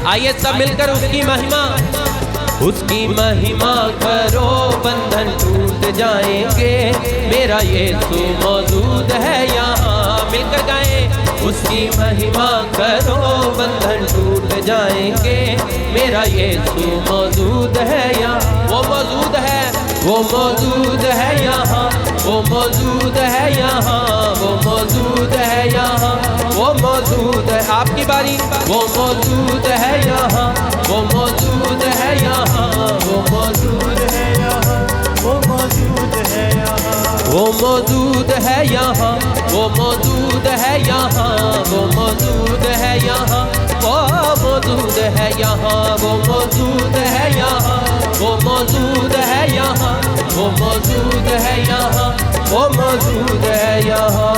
आइए सब मिलकर उसकी महिमा करो, बंधन टूट जाएंगे। मेरा यीशु मौजूद है यहाँ, मिलकर गाएं। उसकी महिमा करो, बंधन टूट जाएंगे। मेरा यीशु मौजूद है यहाँ, वो मौजूद है, वो मौजूद है यहाँ, वो मौजूद है यहाँ, वो मौजूद है यहाँ, वो मौजूद है। आपकी बारी। वो मौजूद है यहाँ, वो मौजूद है यहाँ, वो मौजूद है यहाँ, वो मौजूद है यहाँ, वो मौजूद है यहाँ, वो मौजूद है यहाँ, वो मौजूद है यहाँ, वो मौजूद है यहाँ, वो मौजूद है यहाँ, वो मौजूद है यहाँ, वो मौजूद है यहाँ, वो मौजूद है यहाँ।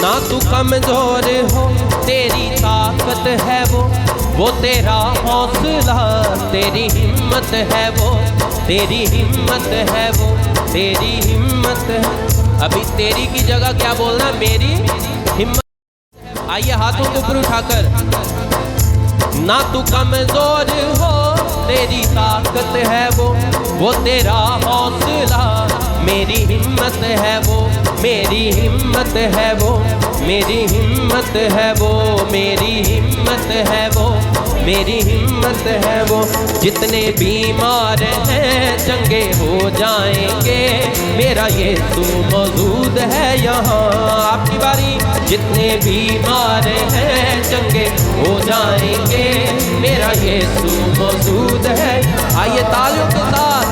ना तू कमजोर हो, तेरी ताकत है वो तेरा हौसला, तेरी हिम्मत है वो, तेरी हिम्मत है वो, तेरी हिम्मत है। अभी तेरी की जगह क्या बोलना, मेरी हिम्मत। आइए हाथों को ऊपर उठाकर। ना तू कमजोर हो, तेरी ताकत है वो तेरा हौसला, मेरी हिम्मत है वो, मेरी हिम्मत है वो, मेरी हिम्मत है वो, मेरी हिम्मत है वो, मेरी हिम्मत है वो। जितने बीमार हैं चंगे हो जाएंगे, मेरा यीशु मौजूद है यहाँ। आपकी बारी। जितने बीमार हैं चंगे हो जाएंगे, मेरा यीशु मौजूद है। आइए तालियों के साथ।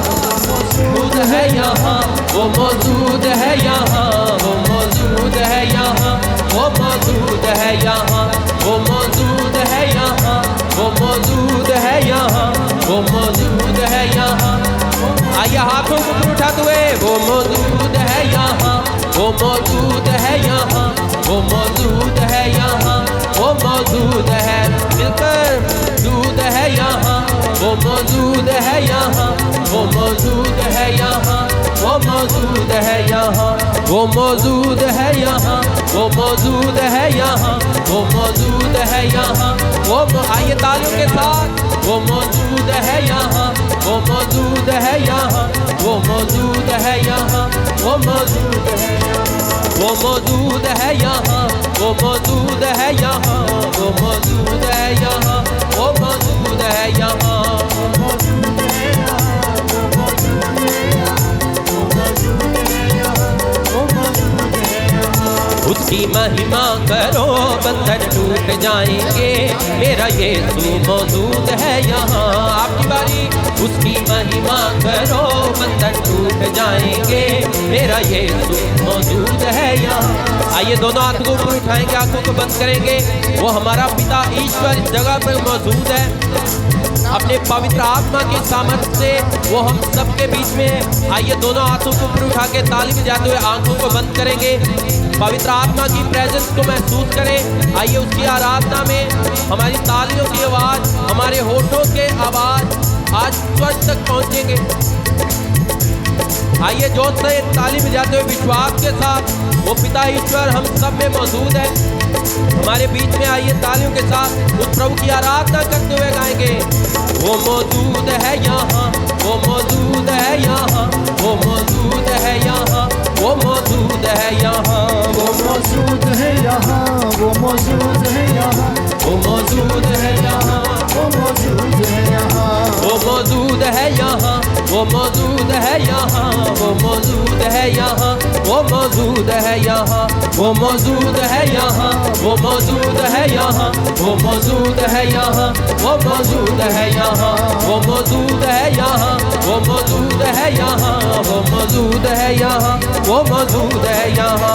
मौजूद है यहाँ, वो मौजूद है यहाँ, वो मौजूद है यहाँ, वो मौजूद है यहाँ, वो मौजूद है यहाँ, वो मौजूद है यहाँ, वो मौजूद है यहाँ। आइए हाथों को उठाते हुए। वो मौजूद है यहाँ, वो मौजूद है यहाँ, वो मौजूद है यहाँ, वो मौजूद है। मिलकर मौजूद है यहाँ, वो मौजूद है यहाँ, वो मौजूद है यहाँ, वो मौजूद है यहाँ, वो मौजूद है यहाँ, वो मौजूद है यहाँ, वो मौजूद है यहाँ, वो। आइए तालियों के साथ। वो मौजूद है यहाँ, वो मौजूद है यहाँ, वो मौजूद है यहाँ, वो मौजूद है यहाँ, वो मौजूद है यहाँ, वो मौजूद है यहाँ, वो मौजूद है यहाँ, वो मौजूद है यहाँ, वो मौजूद है यहाँ, वो मौजूद है यहाँ, वो मौजूद है यहाँ, वो मौजूद है यहाँ। उसकी महिमा करो, बंधन टूट जाएंगे, मेरा यीशु मौजूद है यहाँ। आपकी बारी। उसकी महिमा करो, बंधन टूट जाएंगे, मेरा यीशु मौजूद है यहाँ। आइए दोनों हाथों को ऊपर उठाएंगे, आंखों को बंद करेंगे। वो हमारा पिता ईश्वर इस जगह पर मौजूद है, अपने पवित्र आत्मा की सामर्थ्य से वो हम सबके बीच में है। आइए दोनों हाथों को ऊपर उठा के ताली बजाते हुए आंखों को बंद करेंगे, पवित्र आत्मा की प्रेजेंस को महसूस करें। आइए उसकी आराधना में हमारी तालियों की आवाज़, हमारे होठों के आवाज़ आज स्वर्ग तक पहुँचेंगे। आइए जोर से ताली बजाते हुए विश्वास के साथ वो पिता ईश्वर हम सब में मौजूद है, हमारे बीच में। आइए तालियों के साथ उस प्रभु की आराधना करते हुए गाएंगे। वो मौजूद है यहाँ, वो मौजूद है यहाँ, वो मौजूद है यहाँ, वो मौजूद है यहाँ, वो मौजूद है यहाँ, वो मौजूद है यहाँ, वो मौजूद है यहाँ, वो मौजूद है यहाँ, वो मौजूद है यहाँ, वो मौजूद है यहाँ, वो मौजूद है यहाँ, वो मौजूद है यहाँ, वो मौजूद है यहाँ, वो मौजूद है यहाँ, वो मौजूद है यहाँ, वो मौजूद है यहाँ, वो मौजूद है यहाँ, वो मौजूद है यहाँ, वो मौजूद है यहाँ, वो मौजूद है यहाँ।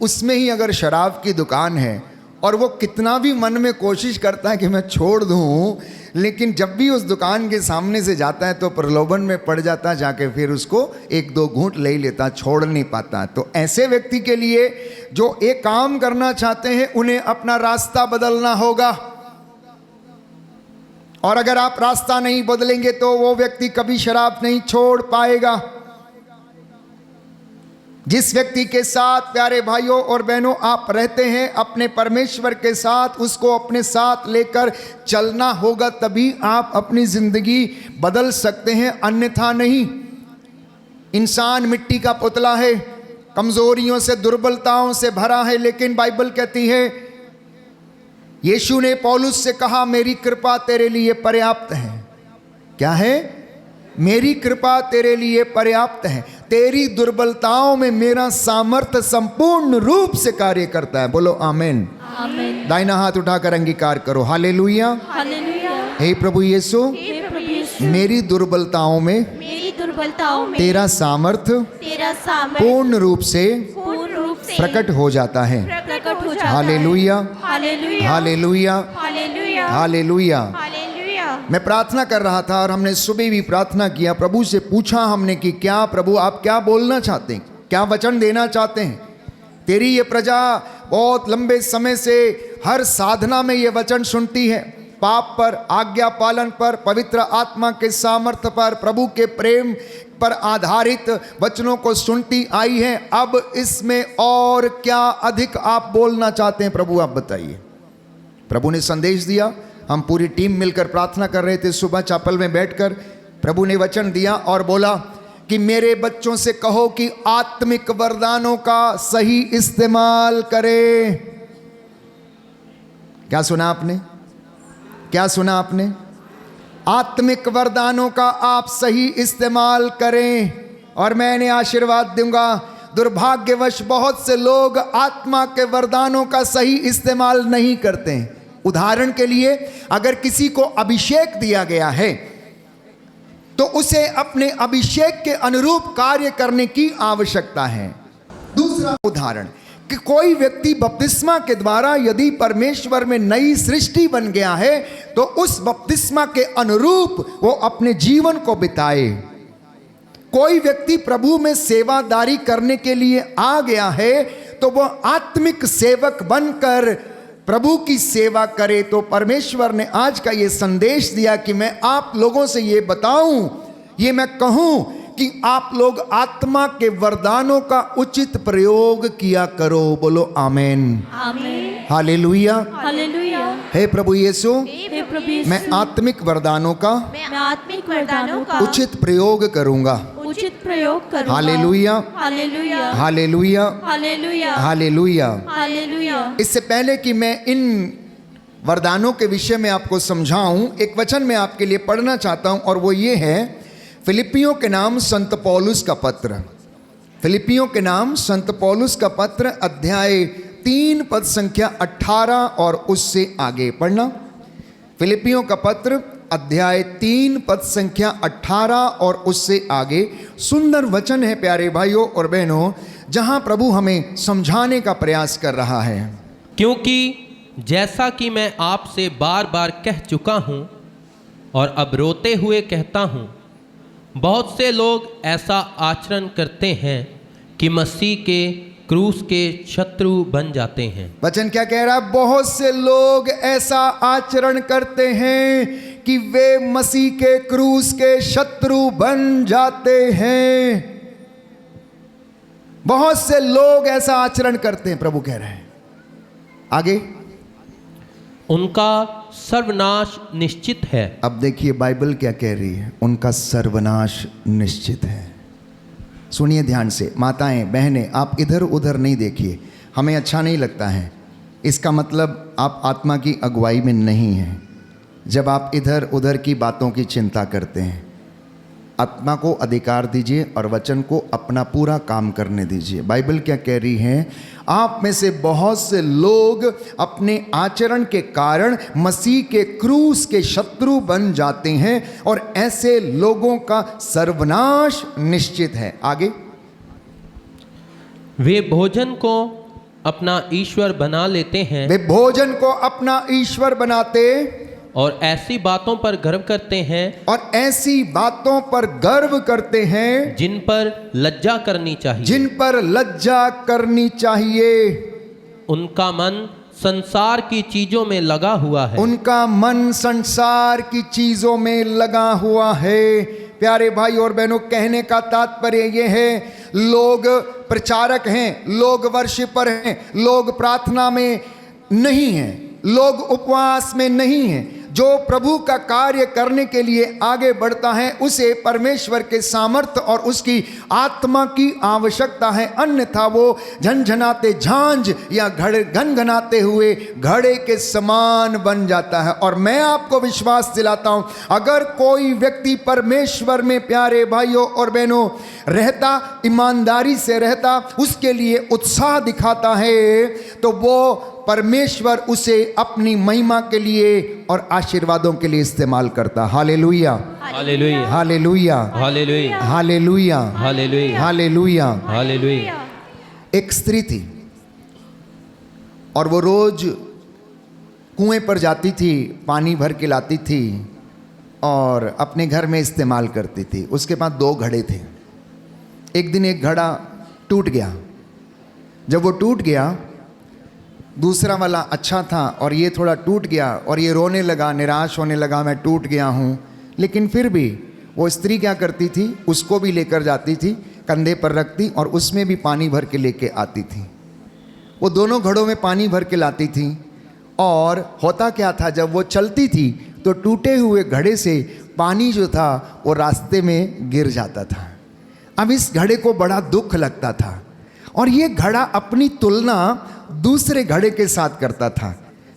उसमें ही अगर शराब की दुकान है और वो कितना भी मन में कोशिश करता है कि मैं छोड़ दूं, लेकिन जब भी उस दुकान के सामने से जाता है तो प्रलोभन में पड़ जाता है, जाके फिर उसको एक दो घूंट ले ही लेता, छोड़ नहीं पाता। तो ऐसे व्यक्ति के लिए जो एक काम करना चाहते हैं उन्हें अपना रास्ता बदलना होगा, और अगर आप रास्ता नहीं बदलेंगे तो वो व्यक्ति कभी शराब नहीं छोड़ पाएगा। जिस व्यक्ति के साथ प्यारे भाइयों और बहनों आप रहते हैं, अपने परमेश्वर के साथ उसको अपने साथ लेकर चलना होगा, तभी आप अपनी जिंदगी बदल सकते हैं, अन्यथा नहीं। इंसान मिट्टी का पुतला है, कमजोरियों से दुर्बलताओं से भरा है, लेकिन बाइबल कहती है, यीशु ने पौलुस से कहा मेरी कृपा तेरे लिए पर्याप्त है। क्या है? मेरी कृपा तेरे लिए पर्याप्त है, तेरी दुर्बलताओं में मेरा सामर्थ्य संपूर्ण रूप से कार्य करता है। बोलो आमीन। आमीन। दाहिना हाथ उठाकर अंगीकार करो, हालेलुया। हालेलुया। हे प्रभु यीशु, हे प्रभु यीशु, मेरी दुर्बलताओं में तेरा सामर्थ्य पूर्ण रूप से प्रकट हो जाता है। Hallelujah, hallelujah, hallelujah, hallelujah, hallelujah. Hallelujah. मैं प्रार्थना कर रहा था और हमने सुबह भी प्रार्थना किया, प्रभु से पूछा हमने कि क्या प्रभु आप क्या बोलना चाहते हैं, क्या वचन देना चाहते हैं। तेरी ये प्रजा बहुत लंबे समय से हर साधना में ये वचन सुनती है, पाप पर, आज्ञा पालन पर, पवित्र आत्मा के सामर्थ्य पर, प्रभु के प्रेम पर आधारित वचनों को सुनती आई है। अब इसमें और क्या अधिक आप बोलना चाहते हैं प्रभु, आप बताइए। प्रभु ने संदेश दिया, हम पूरी टीम मिलकर प्रार्थना कर रहे थे, सुबह चैपल में बैठकर प्रभु ने वचन दिया और बोला कि मेरे बच्चों से कहो कि आत्मिक वरदानों का सही इस्तेमाल करें। क्या सुना आपने? क्या सुना आपने? आत्मिक वरदानों का आप सही इस्तेमाल करें और मैंने आशीर्वाद दूंगा। दुर्भाग्यवश बहुत से लोग आत्मा के वरदानों का सही इस्तेमाल नहीं करते हैं। उदाहरण के लिए, अगर किसी को अभिषेक दिया गया है तो उसे अपने अभिषेक के अनुरूप कार्य करने की आवश्यकता है। दूसरा उदाहरण कि कोई व्यक्ति बपतिस्मा के द्वारा यदि परमेश्वर में नई सृष्टि बन गया है तो उस बपतिस्मा के अनुरूप वो अपने जीवन को बिताए। कोई व्यक्ति प्रभु में सेवादारी करने के लिए आ गया है तो वह आत्मिक सेवक बनकर प्रभु की सेवा करे। तो परमेश्वर ने आज का ये संदेश दिया कि मैं आप लोगों से ये बताऊं, ये मैं कहूं कि आप लोग आत्मा के वरदानों का उचित प्रयोग किया करो। बोलो आमीन, आमीन, हालेलुया, हालेलुया। हे प्रभु यीशु, हे प्रभु यीशु, मैं आत्मिक वरदानों का उचित प्रयोग करूंगा। उचित प्रयोग करूंगा। Hallelujah, hallelujah, hallelujah, hallelujah, hallelujah. Hallelujah. इससे पहले कि मैं इन वरदानों के विषय में आपको समझाऊं, एक वचन मैं आपके लिए पढ़ना चाहता हूं और वो ये है फिलिपियों के नाम संत पौलुस का पत्र। फिलिपियों के नाम संत पौलुस का पत्र अध्याय 3 पद संख्या 18 और उससे आगे पढ़ना। फिलिपियों का पत्र अध्याय 3 पद संख्या 18 और उससे आगे। सुंदर वचन है प्यारे भाइयों और बहनों, जहां प्रभु हमें समझाने का प्रयास कर रहा है। क्योंकि जैसा कि मैं आपसे बार बार कह चुका हूं और अब रोते हुए कहता हूं, बहुत से लोग ऐसा आचरण करते हैं कि मसीह के क्रूस के शत्रु बन जाते हैं। वचन क्या कह रहा है? बहुत से लोग ऐसा आचरण करते हैं कि वे मसीह के क्रूस के शत्रु बन जाते हैं। बहुत से लोग ऐसा आचरण करते हैं, प्रभु कह रहे हैं। आगे, उनका सर्वनाश निश्चित है। अब देखिए बाइबल क्या कह रही है, उनका सर्वनाश निश्चित है। सुनिए ध्यान से, माताएं बहनें, आप इधर उधर नहीं देखिए, हमें अच्छा नहीं लगता है। इसका मतलब आप आत्मा की अगुवाई में नहीं हैं जब आप इधर उधर की बातों की चिंता करते हैं। आत्मा को अधिकार दीजिए और वचन को अपना पूरा काम करने दीजिए। बाइबल क्या कह रही है? आप में से बहुत से लोग अपने आचरण के कारण मसीह के क्रूस के शत्रु बन जाते हैं और ऐसे लोगों का सर्वनाश निश्चित है। आगे, वे भोजन को अपना ईश्वर बना लेते हैं वे भोजन को अपना ईश्वर बनाते और ऐसी बातों पर गर्व करते हैं और ऐसी बातों पर गर्व करते हैं जिन पर लज्जा करनी चाहिए। जिन पर लज्जा करनी चाहिए। उनका मन संसार की चीजों में लगा हुआ है। उनका मन संसार की चीजों में लगा हुआ है। प्यारे भाई और बहनों, कहने का तात्पर्य यह है, लोग प्रचारक हैं, लोग वर्शिपर हैं, लोग प्रार्थना में नहीं हैं, लोग उपवास में नहीं हैं। जो प्रभु का कार्य करने के लिए आगे बढ़ता है उसे परमेश्वर के सामर्थ्य और उसकी आत्मा की आवश्यकता है, अन्यथा वो झनझनाते झांझ या घनघनाते हुए घड़े के समान बन जाता है। और मैं आपको विश्वास दिलाता हूं, अगर कोई व्यक्ति परमेश्वर में, प्यारे भाइयों और बहनों, रहता, ईमानदारी से रहता, उसके लिए उत्साह दिखाता है, तो वो परमेश्वर उसे अपनी महिमा के लिए और आशीर्वादों के लिए इस्तेमाल करता। Hallelujah, hallelujah, hallelujah, hallelujah, hallelujah, hallelujah, hallelujah. Hallelujah. एक स्त्री थी और वो रोज कुएं पर जाती थी, पानी भर के लाती थी और अपने घर में इस्तेमाल करती थी। उसके पास 2 घड़े थे। एक दिन एक घड़ा टूट गया। जब वो टूट गया, दूसरा वाला अच्छा था और ये थोड़ा टूट गया और ये रोने लगा, निराश होने लगा, मैं टूट गया हूँ। लेकिन फिर भी वो स्त्री क्या करती थी, उसको भी लेकर जाती थी, कंधे पर रखती और उसमें भी पानी भर के लेके आती थी। वो दोनों घड़ों में पानी भर के लाती थी और होता क्या था, जब वो चलती थी तो टूटे हुए घड़े से पानी जो था वो रास्ते में गिर जाता था। अब इस घड़े को बड़ा दुख लगता था और ये घड़ा अपनी तुलना दूसरे घड़े के साथ करता था।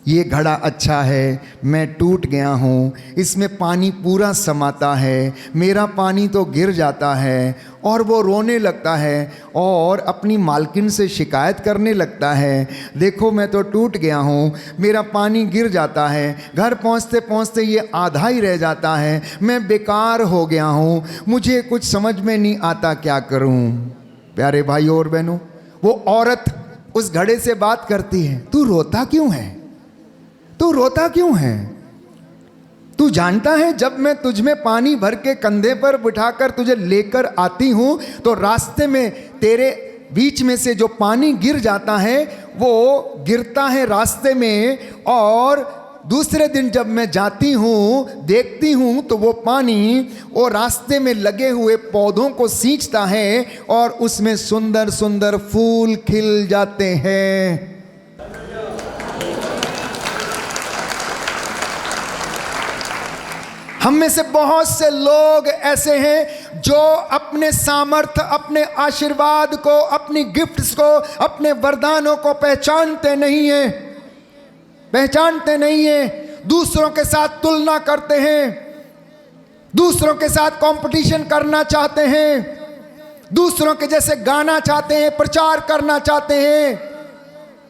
ये घड़ा अच्छा है, मैं टूट गया हूँ, इसमें पानी पूरा समाता है, मेरा पानी तो गिर जाता है। और वो रोने लगता है और अपनी मालकिन से शिकायत करने लगता है, देखो मैं तो टूट गया हूँ, मेरा पानी गिर जाता है, घर पहुँचते पहुँचते ये आधा ही रह जाता है, मैं बेकार हो गया हूँ, मुझे कुछ समझ में नहीं आता क्या करूँ। प्यारे भाइयों और बहनों, वो औरत उस घड़े से बात करती है, तू रोता क्यों है, तू रोता क्यों है? तू जानता है जब मैं तुझ में पानी भर के कंधे पर बिठाकर तुझे लेकर आती हूं तो रास्ते में तेरे बीच में से जो पानी गिर जाता है वो गिरता है रास्ते में, और दूसरे दिन जब मैं जाती हूँ देखती हूँ तो वो पानी वो रास्ते में लगे हुए पौधों को सींचता है और उसमें सुंदर सुंदर फूल खिल जाते हैं। हम में से बहुत से लोग ऐसे हैं जो अपने सामर्थ्य, अपने आशीर्वाद को, अपनी गिफ्ट्स को, अपने वरदानों को पहचानते नहीं हैं, पहचानते नहीं हैं। दूसरों के साथ तुलना करते हैं, दूसरों के साथ कंपटीशन करना चाहते हैं, दूसरों के जैसे गाना चाहते हैं, प्रचार करना चाहते हैं।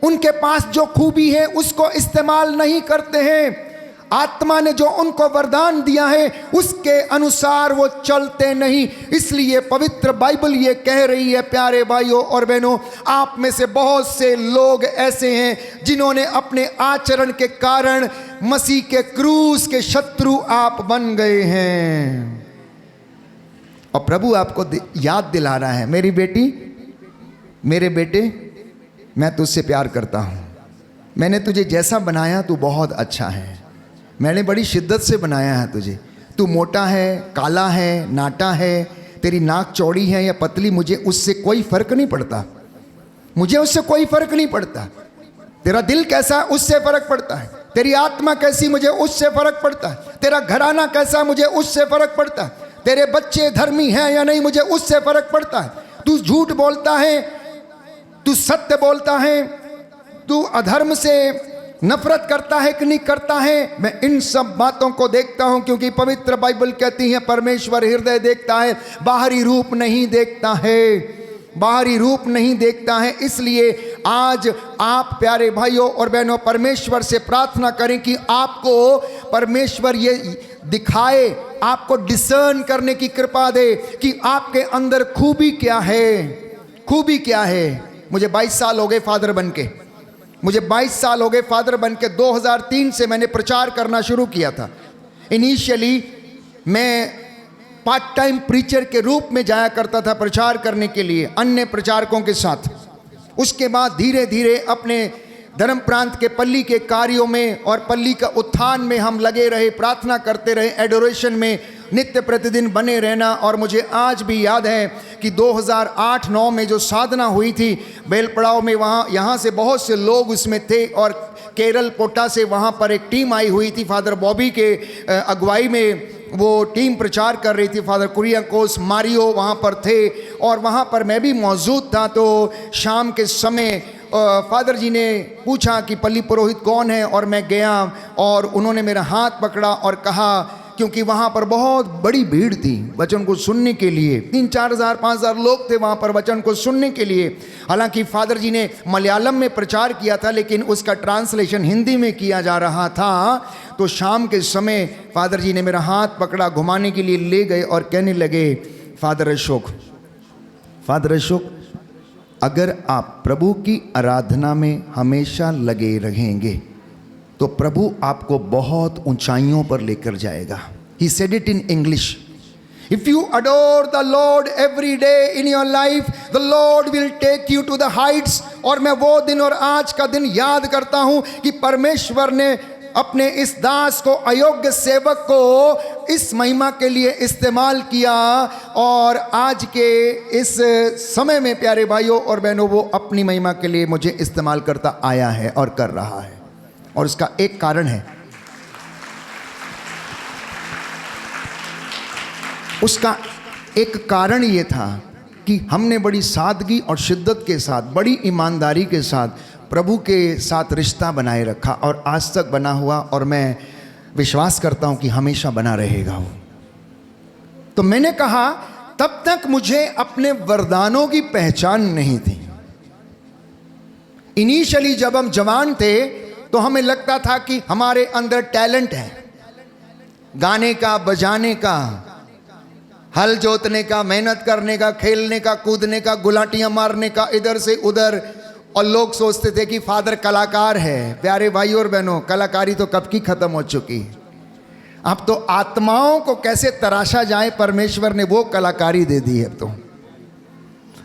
उनके पास जो खूबी है उसको इस्तेमाल नहीं करते हैं। आत्मा ने जो उनको वरदान दिया है उसके अनुसार वो चलते नहीं। इसलिए पवित्र बाइबल ये कह रही है, प्यारे भाइयों और बहनों, आप में से बहुत से लोग ऐसे हैं जिन्होंने अपने आचरण के कारण मसीह के क्रूस के शत्रु आप बन गए हैं। और प्रभु आपको याद दिला रहा है, मेरी बेटी, मेरे बेटे, मैं तुझसे प्यार करता हूँ, मैंने तुझे जैसा बनाया तू बहुत अच्छा है, मैंने बड़ी शिद्दत से बनाया है तुझे। तू मोटा है, काला है, नाटा है, तेरी नाक चौड़ी है या पतली, मुझे उससे कोई फ़र्क नहीं पड़ता, मुझे उससे कोई फ़र्क नहीं पड़ता। तेरा दिल कैसा है उससे फ़र्क पड़ता है, तेरी आत्मा कैसी मुझे उससे फ़र्क पड़ता है, तेरा घराना कैसा मुझे उससे फ़र्क पड़ता है, तेरे बच्चे धर्मी हैं या नहीं मुझे उससे फ़र्क पड़ता है। तू झूठ बोलता है, तू सत्य बोलता है, तू अधर्म से नफरत करता है कि नहीं करता है, मैं इन सब बातों को देखता हूं, क्योंकि पवित्र बाइबल कहती है परमेश्वर हृदय देखता है, बाहरी रूप नहीं देखता है, बाहरी रूप नहीं देखता है। इसलिए आज आप प्यारे भाइयों और बहनों परमेश्वर से प्रार्थना करें कि आपको परमेश्वर ये दिखाए, आपको डिसर्न करने की कृपा दे कि आपके अंदर खूबी क्या है, खूबी क्या है। मुझे 22 साल हो गए फादर बन के। मुझे 22 साल हो गए फादर बन के। 2003 से मैंने प्रचार करना शुरू किया था। इनिशियली मैं पार्ट टाइम प्रीचर के रूप में जाया करता था प्रचार करने के लिए अन्य प्रचारकों के साथ। उसके बाद धीरे धीरे अपने धर्म प्रांत के पल्ली के कार्यों में और पल्ली का उत्थान में हम लगे रहे, प्रार्थना करते रहे, एडोरेशन में नित्य प्रतिदिन बने रहना। और मुझे आज भी याद है कि 2008-9 में जो साधना हुई थी बेलपड़ाव में, वहाँ यहाँ से बहुत से लोग उसमें थे और केरल कोटा से वहाँ पर एक टीम आई हुई थी। फादर बॉबी के अगुवाई में वो टीम प्रचार कर रही थी। फादर कुरियाकोस मारियो वहाँ पर थे और वहाँ पर मैं भी मौजूद था। तो शाम के समय फादर जी ने पूछा कि पल्ली पुरोहित कौन है, और मैं गया और उन्होंने मेरा हाथ पकड़ा और कहा, क्योंकि वहाँ पर बहुत बड़ी भीड़ थी वचन को सुनने के लिए, 3-4 हज़ार 5 हज़ार लोग थे वहाँ पर वचन को सुनने के लिए। हालांकि फादर जी ने मलयालम में प्रचार किया था लेकिन उसका ट्रांसलेशन हिंदी में किया जा रहा था। तो शाम के समय फादर जी ने मेरा हाथ पकड़ा, घुमाने के लिए ले गए और कहने लगे, फादर अशोक, अगर आप प्रभु की आराधना में हमेशा लगे रहेंगे तो प्रभु आपको बहुत ऊंचाइयों पर लेकर जाएगा। He said it in English. If you adore the Lord every day in your life, the Lord will take you to the heights. और मैं वो दिन और आज का दिन याद करता हूँ कि परमेश्वर ने अपने इस दास को, अयोग्य सेवक को इस महिमा के लिए इस्तेमाल किया। और आज के इस समय में प्यारे भाइयों और बहनों, वो अपनी महिमा के लिए मुझे इस्तेमाल करता आया है और कर रहा है। और इसका एक कारण है, उसका एक कारण ये था कि हमने बड़ी सादगी और शिद्दत के साथ, बड़ी ईमानदारी के साथ प्रभु के साथ रिश्ता बनाए रखा और आज तक बना हुआ, और मैं विश्वास करता हूं कि हमेशा बना रहेगा वो। तो मैंने कहा, तब तक मुझे अपने वरदानों की पहचान नहीं थी। इनिशियली जब हम जवान थे तो हमें लगता था कि हमारे अंदर टैलेंट है, गाने का, बजाने का, हल जोतने का, मेहनत करने का, खेलने का, कूदने का, गुलाटियां मारने का, इधर से उधर। और लोग सोचते थे कि फादर कलाकार है। प्यारे भाई और बहनों, कलाकारी तो कब की खत्म हो चुकी है। अब तो आत्माओं को कैसे तराशा जाए, परमेश्वर ने वो कलाकारी दे दी है। अब तो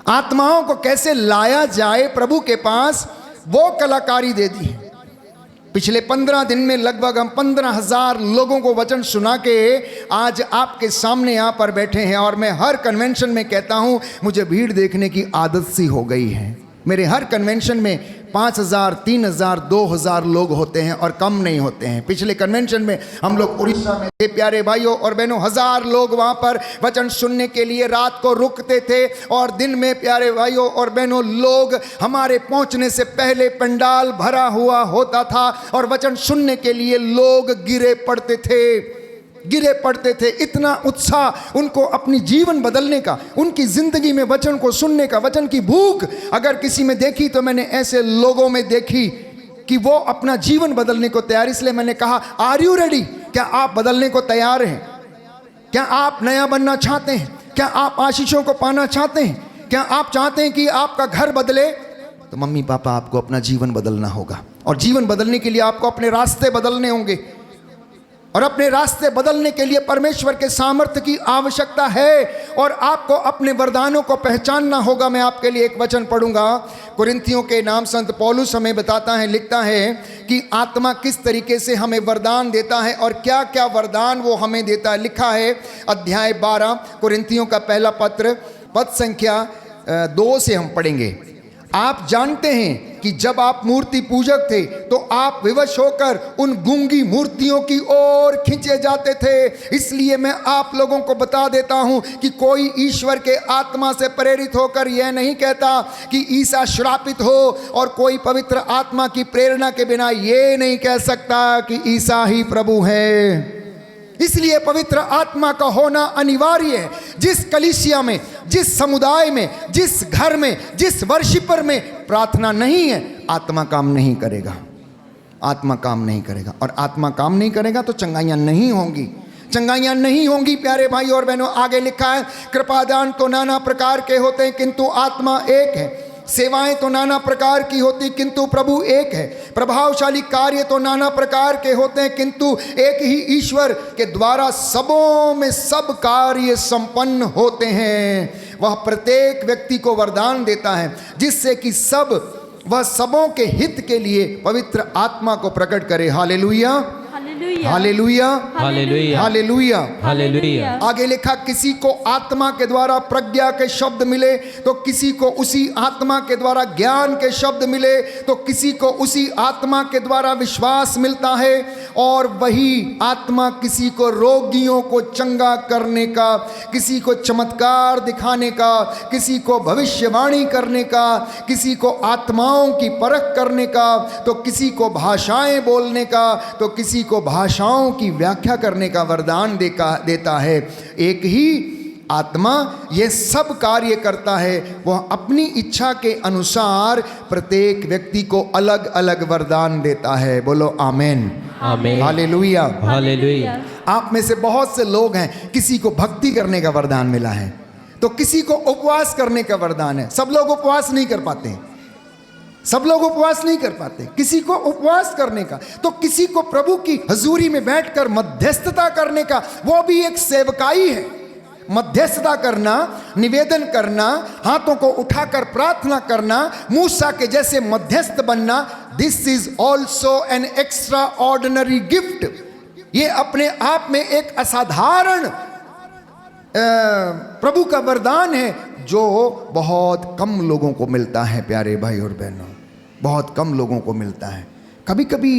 आत्माओं को कैसे लाया जाए प्रभु के पास, वो कलाकारी दे दी है। पिछले 15 दिन में लगभग हम 15,000 लोगों को वचन सुना के आज आपके सामने यहाँ पर बैठे हैं। और मैं हर कन्वेंशन में कहता हूँ, मुझे भीड़ देखने की आदत सी हो गई है। मेरे हर कन्वेंशन में 5,000, 3,000, 2,000 लोग होते हैं और कम नहीं होते हैं। पिछले कन्वेंशन में हम लोग उड़ीसा में थे प्यारे भाइयों और बहनों, 1000 लोग वहाँ पर वचन सुनने के लिए रात को रुकते थे। और दिन में प्यारे भाइयों और बहनों, लोग हमारे पहुँचने से पहले पंडाल भरा हुआ होता था और वचन सुनने के लिए लोग गिरे पड़ते थे। इतना उत्साह उनको अपनी जीवन बदलने का, उनकी जिंदगी में वचन को सुनने का, वचन की भूख अगर किसी में देखी तो मैंने ऐसे लोगों में देखी कि वो अपना जीवन बदलने को तैयार। इसलिए मैंने कहा, आर यू रेडी? क्या आप बदलने को तैयार हैं? क्या आप नया बनना चाहते हैं? क्या आप आशीषों को पाना चाहते हैं? क्या आप चाहते हैं कि आपका घर बदले? तो मम्मी पापा, आपको अपना जीवन बदलना होगा। और जीवन बदलने के लिए आपको अपने रास्ते बदलने होंगे। और अपने रास्ते बदलने के लिए परमेश्वर के सामर्थ्य की आवश्यकता है। और आपको अपने वरदानों को पहचानना होगा। मैं आपके लिए एक वचन पढ़ूंगा। कुरिन्थियों के नाम संत पौलुस हमें बताता है, लिखता है कि आत्मा किस तरीके से हमें वरदान देता है और क्या क्या वरदान वो हमें देता है। लिखा है अध्याय 12 कुरिन्थियों का पहला पत्र, पद संख्या 2 से हम पढ़ेंगे। आप जानते हैं कि जब आप मूर्ति पूजक थे तो आप विवश होकर उन गूंगी मूर्तियों की ओर खींचे जाते थे। इसलिए मैं आप लोगों को बता देता हूं कि कोई ईश्वर के आत्मा से प्रेरित होकर यह नहीं कहता कि ईसा श्रापित हो, और कोई पवित्र आत्मा की प्रेरणा के बिना यह नहीं कह सकता कि ईसा ही प्रभु है। इसलिए पवित्र आत्मा का होना अनिवार्य है। जिस कलीसिया में, जिस समुदाय में, जिस घर में, जिस वर्शिपर में प्रार्थना नहीं है, आत्मा काम नहीं करेगा। आत्मा काम नहीं करेगा। और आत्मा काम नहीं करेगा तो चंगाइयाँ नहीं होंगी। चंगाइयाँ नहीं होंगी प्यारे भाई और बहनों। आगे लिखा है, कृपादान तो नाना प्रकार के होते हैं किंतु आत्मा एक है। सेवाएं तो नाना प्रकार की होती किंतु प्रभु एक है। प्रभावशाली कार्य तो नाना प्रकार के होते हैं किंतु एक ही ईश्वर के द्वारा सबों में सब कार्य संपन्न होते हैं। वह प्रत्येक व्यक्ति को वरदान देता है जिससे कि वह सबों के हित के लिए पवित्र आत्मा को प्रकट करे। Hallelujah, hallelujah, hallelujah, hallelujah, hallelujah, hallelujah. आगे लिखा, किसी को आत्मा के द्वारा प्रज्ञा के शब्द मिले तो किसी को उसी आत्मा के द्वारा ज्ञान के शब्द मिले तो किसी को उसी आत्मा के द्वारा विश्वास मिलता है। और वही आत्मा किसी को रोगियों को चंगा करने का, किसी को चमत्कार दिखाने का, किसी को भविष्यवाणी करने का, किसी को आत्माओं की परख करने का, तो किसी को भाषाएं बोलने का, तो किसी को भाषाओं की व्याख्या करने का वरदान देता है। एक ही आत्मा ये सब कार्य करता है। वह अपनी इच्छा के अनुसार प्रत्येक व्यक्ति को अलग अलग वरदान देता है। बोलो आमेन, आमेन, हालेलुया, हालेलुया। आप में से बहुत से लोग हैं, किसी को भक्ति करने का वरदान मिला है तो किसी को उपवास करने का वरदान है। सब लोग उपवास नहीं कर पाते हैं, सब लोग उपवास नहीं कर पाते। किसी को उपवास करने का, तो किसी को प्रभु की हजूरी में बैठकर मध्यस्थता करने का, वो भी एक सेवकाई है। मध्यस्थता करना, निवेदन करना, हाथों को उठाकर प्रार्थना करना, मूसा के जैसे मध्यस्थ बनना, this is also an extra ordinary gift. ये अपने आप में एक असाधारण प्रभु का वरदान है जो बहुत कम लोगों को मिलता है। प्यारे भाई और बहनों, बहुत कम लोगों को मिलता है। कभी कभी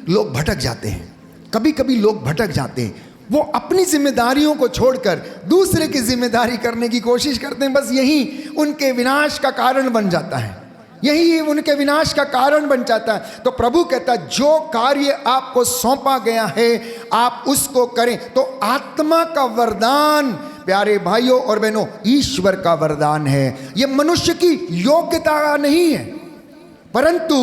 लोग भटक जाते हैं, कभी कभी लोग भटक जाते हैं। वो अपनी जिम्मेदारियों को छोड़कर दूसरे की जिम्मेदारी करने की कोशिश करते हैं। बस यही उनके विनाश का कारण बन जाता है, यही उनके विनाश का कारण बन जाता है। तो प्रभु कहता है जो कार्य आपको सौंपा गया है आप उसको करें। तो आत्मा का वरदान प्यारे भाइयों और बहनों ईश्वर का वरदान है। यह मनुष्य की योग्यता नहीं है परंतु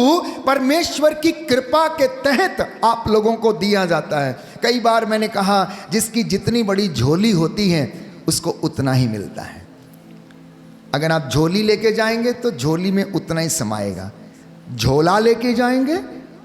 परमेश्वर की कृपा के तहत आप लोगों को दिया जाता है। कई बार मैंने कहा जिसकी जितनी बड़ी झोली होती है उसको उतना ही मिलता है। अगर आप झोली लेके जाएंगे तो झोली में उतना ही समाएगा, झोला लेके जाएंगे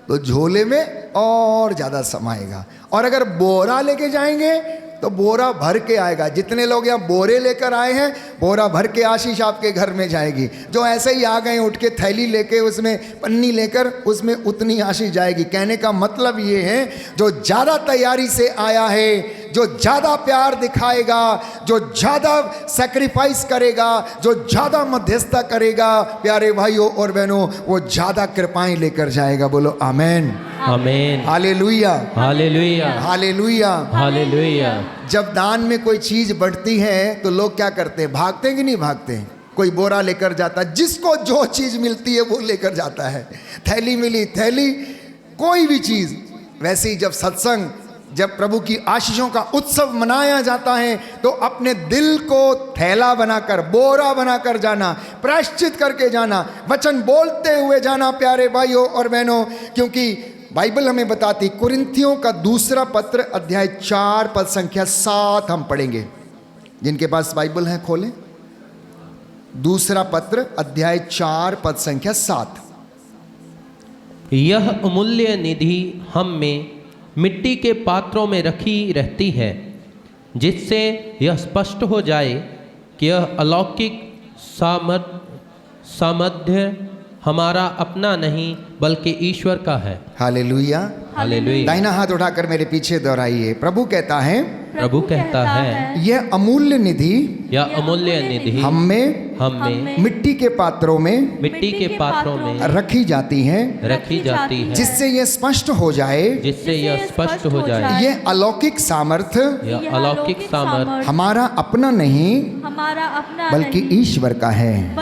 तो झोले में और ज़्यादा समाएगा, और अगर बोरा लेके जाएंगे तो बोरा भर के आएगा। जितने लोग यहाँ बोरे लेकर आए हैं बोरा भर के आशीष आपके घर में जाएगी। जो ऐसे ही आ गए उठ के थैली लेके उसमें पन्नी लेकर उसमें उतनी आशीष जाएगी। कहने का मतलब ये है जो ज़्यादा तैयारी से आया है, जो ज़्यादा प्यार दिखाएगा, जो ज़्यादा सैक्रिफाइस करेगा, जो ज़्यादा मध्यस्थता करेगा प्यारे भाइयों और बहनों, वो ज़्यादा कृपाएं लेकर जाएगा। बोलो amen, amen, hallelujah, hallelujah, hallelujah, hallelujah. जब दान में कोई चीज़ बढ़ती है तो लोग क्या करते हैं, भागते हैं कि नहीं भागते हैं? कोई बोरा लेकर जाता है, जिसको जो चीज़ मिलती है वो लेकर जाता है। थैली मिली थैली, कोई भी चीज़। वैसे ही जब सत्संग, जब प्रभु की आशीषों का उत्सव मनाया जाता है तो अपने दिल को थैला बनाकर, बोरा बनाकर जाना, प्रायश्चित करके जाना, वचन बोलते हुए जाना प्यारे भाइयों और बहनों। क्योंकि बाइबल हमें बताती, कुरिन्थियों का दूसरा पत्र अध्याय 4 पद संख्या 7 हम पढ़ेंगे। जिनके पास बाइबल है खोलें। दूसरा पत्र अध्याय 4 पद संख्या 7। यह अमूल्य निधि हम में मिट्टी के पात्रों में रखी रहती है, जिससे यह स्पष्ट हो जाए कि यह अलौकिक सामर्थ्य हमारा अपना नहीं बल्कि ईश्वर का है। Hallelujah, hallelujah. दाहिना हाथ उठाकर मेरे पीछे दोहराइए। प्रभु कहता है, प्रभु कहता है, यह अमूल्य निधि यह अमूल्य निधि हम में मिट्टी के पात्रों में, मिट्टी के पात्रों में रखी जाती है, रखी जाती है, जिससे यह स्पष्ट हो जाए, जिससे यह स्पष्ट हो जाए यह अलौकिक सामर्थ्य यह अलौकिक सामर्थ्य हमारा अपना नहीं हमारा अपना बल्कि नहीं, ईश्वर का है,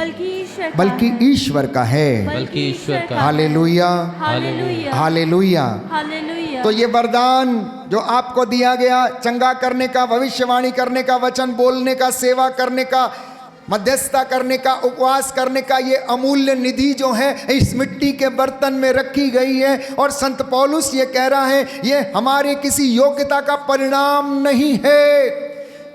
बल्कि ईश्वर का है। बल्कि ईश्वर का। Hallelujah, hallelujah, hallelujah. हालेलुया। तो ये वरदान जो आपको दिया गया, चंगा करने का, भविष्यवाणी करने का, वचन बोलने का, सेवा करने का, मध्यस्थता करने का, उपवास करने का, ये अमूल्य निधि जो है इस मिट्टी के बर्तन में रखी गई है। और संत पौलुस ये कह रहा है ये हमारे किसी योग्यता का परिणाम नहीं है,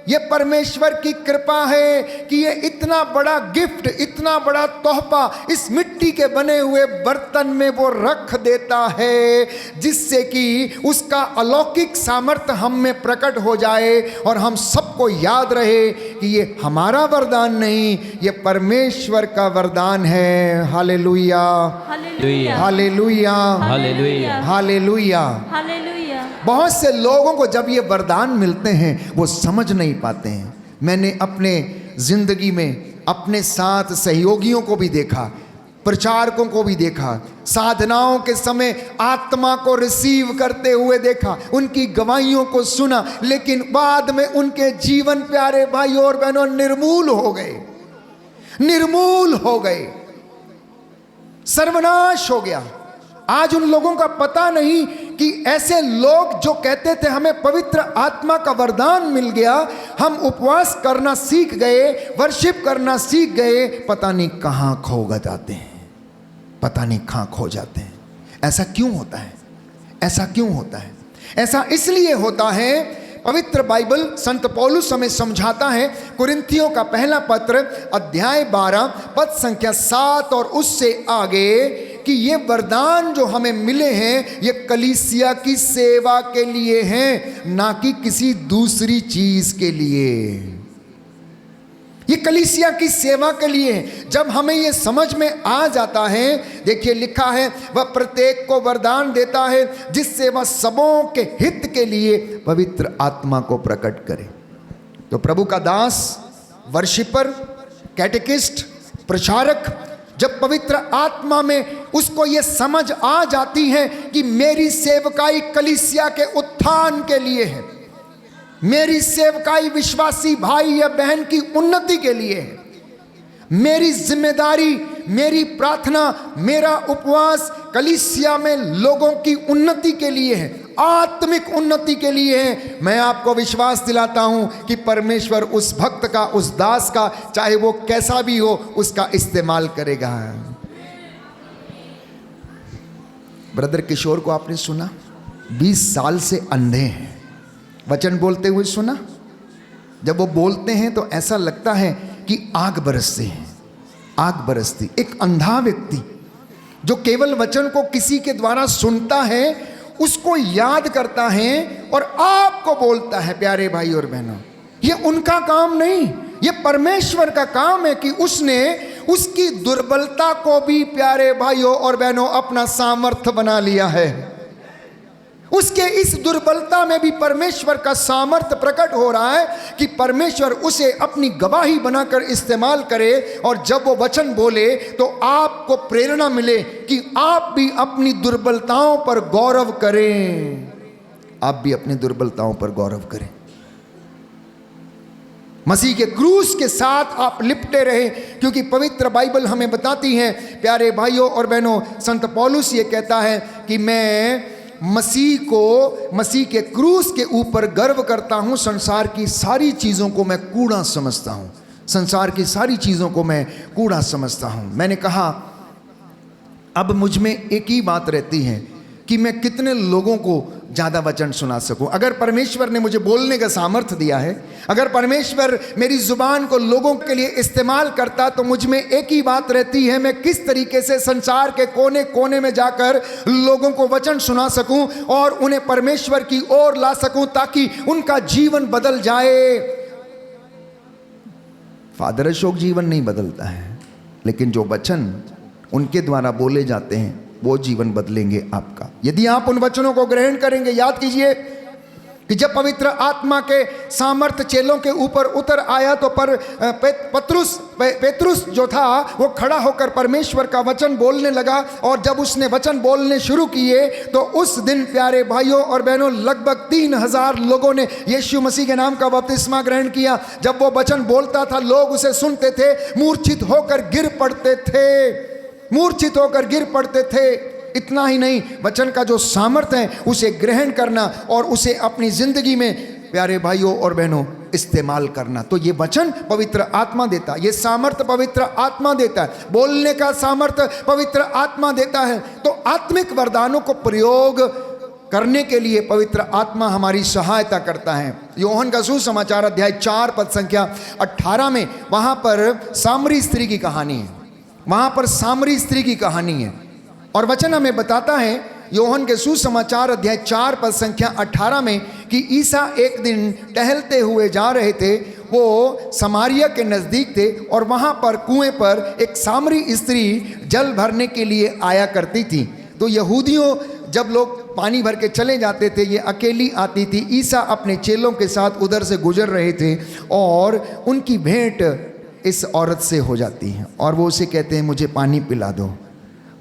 ये परमेश्वर की कृपा है कि ये इतना बड़ा गिफ्ट, इतना बड़ा तोहफा इस मिट्टी के बने हुए बर्तन में वो रख देता है, जिससे कि उसका अलौकिक सामर्थ्य हम में प्रकट हो जाए और हम सबको याद रहे कि ये हमारा वरदान नहीं, ये परमेश्वर का वरदान है। Hallelujah, hallelujah, hallelujah, hallelujah, hallelujah. Hallelujah. बहुत से लोगों को जब ये वरदान मिलते हैं वो समझ नहीं पाते हैं। मैंने अपने जिंदगी में अपने साथ सहयोगियों को भी देखा, प्रचारकों को भी देखा, साधनाओं के समय आत्मा को रिसीव करते हुए देखा, उनकी गवाहियों को सुना, लेकिन बाद में उनके जीवन प्यारे भाइयों और बहनों निर्मूल हो गए, निर्मूल हो गए, सर्वनाश हो गया। आज उन लोगों का पता नहीं कि ऐसे लोग जो कहते थे हमें पवित्र आत्मा का वरदान मिल गया, हम उपवास करना सीख गए, वर्शिप करना सीख गए, पता नहीं कहां खो जाते हैं, पता नहीं कहां खो जाते हैं। ऐसा क्यों होता है? ऐसा क्यों होता है? ऐसा इसलिए होता है, पवित्र बाइबल संत पौलुस हमें समझाता है, कुरिन्थियों का पहला पत्र अध्याय 12 पद संख्या 7 और उससे आगे, कि ये वरदान जो हमें मिले हैं ये कलीसिया की सेवा के लिए हैं, ना कि किसी दूसरी चीज के लिए। ये कलीसिया की सेवा के लिए है। जब हमें ये समझ में आ जाता है, देखिए लिखा है, वह प्रत्येक को वरदान देता है जिससे वह सबों के हित के लिए पवित्र आत्मा को प्रकट करे। तो प्रभु का दास, वर्शिपर, कैटेकिस्ट, प्रचारक जब पवित्र आत्मा में उसको ये समझ आ जाती है कि मेरी सेवकाई कलीसिया के उत्थान के लिए है, मेरी सेवकाई विश्वासी भाई या बहन की उन्नति के लिए है, मेरी जिम्मेदारी, मेरी प्रार्थना, मेरा उपवास कलीसिया में लोगों की उन्नति के लिए है, आत्मिक उन्नति के लिए है, मैं आपको विश्वास दिलाता हूं कि परमेश्वर उस भक्त का, उस दास का, चाहे वो कैसा भी हो, उसका इस्तेमाल करेगा। ब्रदर किशोर को आपने सुना, 20 साल से अंधे हैं, वचन बोलते हुए सुना। जब वो बोलते हैं तो ऐसा लगता है कि आग बरसती है, आग बरसती। एक अंधा व्यक्ति जो केवल वचन को किसी के द्वारा सुनता है, उसको याद करता है और आपको बोलता है। प्यारे भाई और बहनों, ये उनका काम नहीं, ये परमेश्वर का काम है कि उसने उसकी दुर्बलता को भी, प्यारे भाइयों और बहनों, अपना सामर्थ्य बना लिया है। उसके इस दुर्बलता में भी परमेश्वर का सामर्थ्य प्रकट हो रहा है कि परमेश्वर उसे अपनी गवाही बनाकर इस्तेमाल करे, और जब वो वचन बोले तो आपको प्रेरणा मिले कि आप भी अपनी दुर्बलताओं पर गौरव करें, आप भी अपनी दुर्बलताओं पर गौरव करें। मसीह के क्रूस के साथ आप लिपटे रहे, क्योंकि पवित्र बाइबल हमें बताती है, प्यारे भाइयों और बहनों, संत पौलुस ये कहता है कि मैं मसीह के क्रूस के ऊपर गर्व करता हूं, संसार की सारी चीज़ों को मैं कूड़ा समझता हूं, संसार की सारी चीज़ों को मैं कूड़ा समझता हूं। मैंने कहा अब मुझ में एक ही बात रहती है कि मैं कितने लोगों को ज़्यादा वचन सुना सकूं। अगर परमेश्वर ने मुझे बोलने का सामर्थ्य दिया है, अगर परमेश्वर मेरी ज़ुबान को लोगों के लिए इस्तेमाल करता, तो मुझ में एक ही बात रहती है, मैं किस तरीके से संसार के कोने कोने में जाकर लोगों को वचन सुना सकूं और उन्हें परमेश्वर की ओर ला सकूं, ताकि उनका जीवन बदल जाए। फादर अशोक जीवन नहीं बदलता है, लेकिन जो वचन उनके द्वारा बोले जाते हैं वो जीवन बदलेंगे आपका, यदि आप उन वचनों को ग्रहण करेंगे। याद कीजिए कि जब पवित्र आत्मा के सामर्थ्य चेलों के ऊपर उतर आया, तो पेतरुस जो था वो खड़ा होकर परमेश्वर का वचन बोलने लगा, और जब उसने वचन बोलने शुरू किए तो उस दिन, प्यारे भाइयों और बहनों, लगभग 3000 लोगों ने यीशु मसीह के नाम का बपतिस्मा ग्रहण किया। जब वो वचन बोलता था, लोग उसे सुनते थे, मूर्छित होकर गिर पड़ते थे, मूर्छित होकर गिर पड़ते थे। इतना ही नहीं, वचन का जो सामर्थ्य है उसे ग्रहण करना और उसे अपनी जिंदगी में, प्यारे भाइयों और बहनों, इस्तेमाल करना। तो ये वचन पवित्र आत्मा देता है, ये सामर्थ्य पवित्र आत्मा देता है, बोलने का सामर्थ्य पवित्र आत्मा देता है। तो आत्मिक वरदानों को प्रयोग करने के लिए पवित्र आत्मा हमारी सहायता करता है। यूहन्ना का सुसमाचार अध्याय 4 पद संख्या 18 में वहाँ पर सामरी स्त्री की कहानी है। वहाँ पर सामरी स्त्री की कहानी है और वचन हमें बताता है यूहन्ना के सुसमाचार अध्याय 4 पद संख्या 18 में कि ईसा एक दिन टहलते हुए जा रहे थे। वो समारिया के नज़दीक थे और वहाँ पर कुएं पर एक सामरी स्त्री जल भरने के लिए आया करती थी। तो यहूदियों जब लोग पानी भर के चले जाते थे, ये अकेली आती थी। ईसा अपने चेलों के साथ उधर से गुजर रहे थे और उनकी भेंट इस औरत से हो जाती है और वो उसे कहते हैं मुझे पानी पिला दो।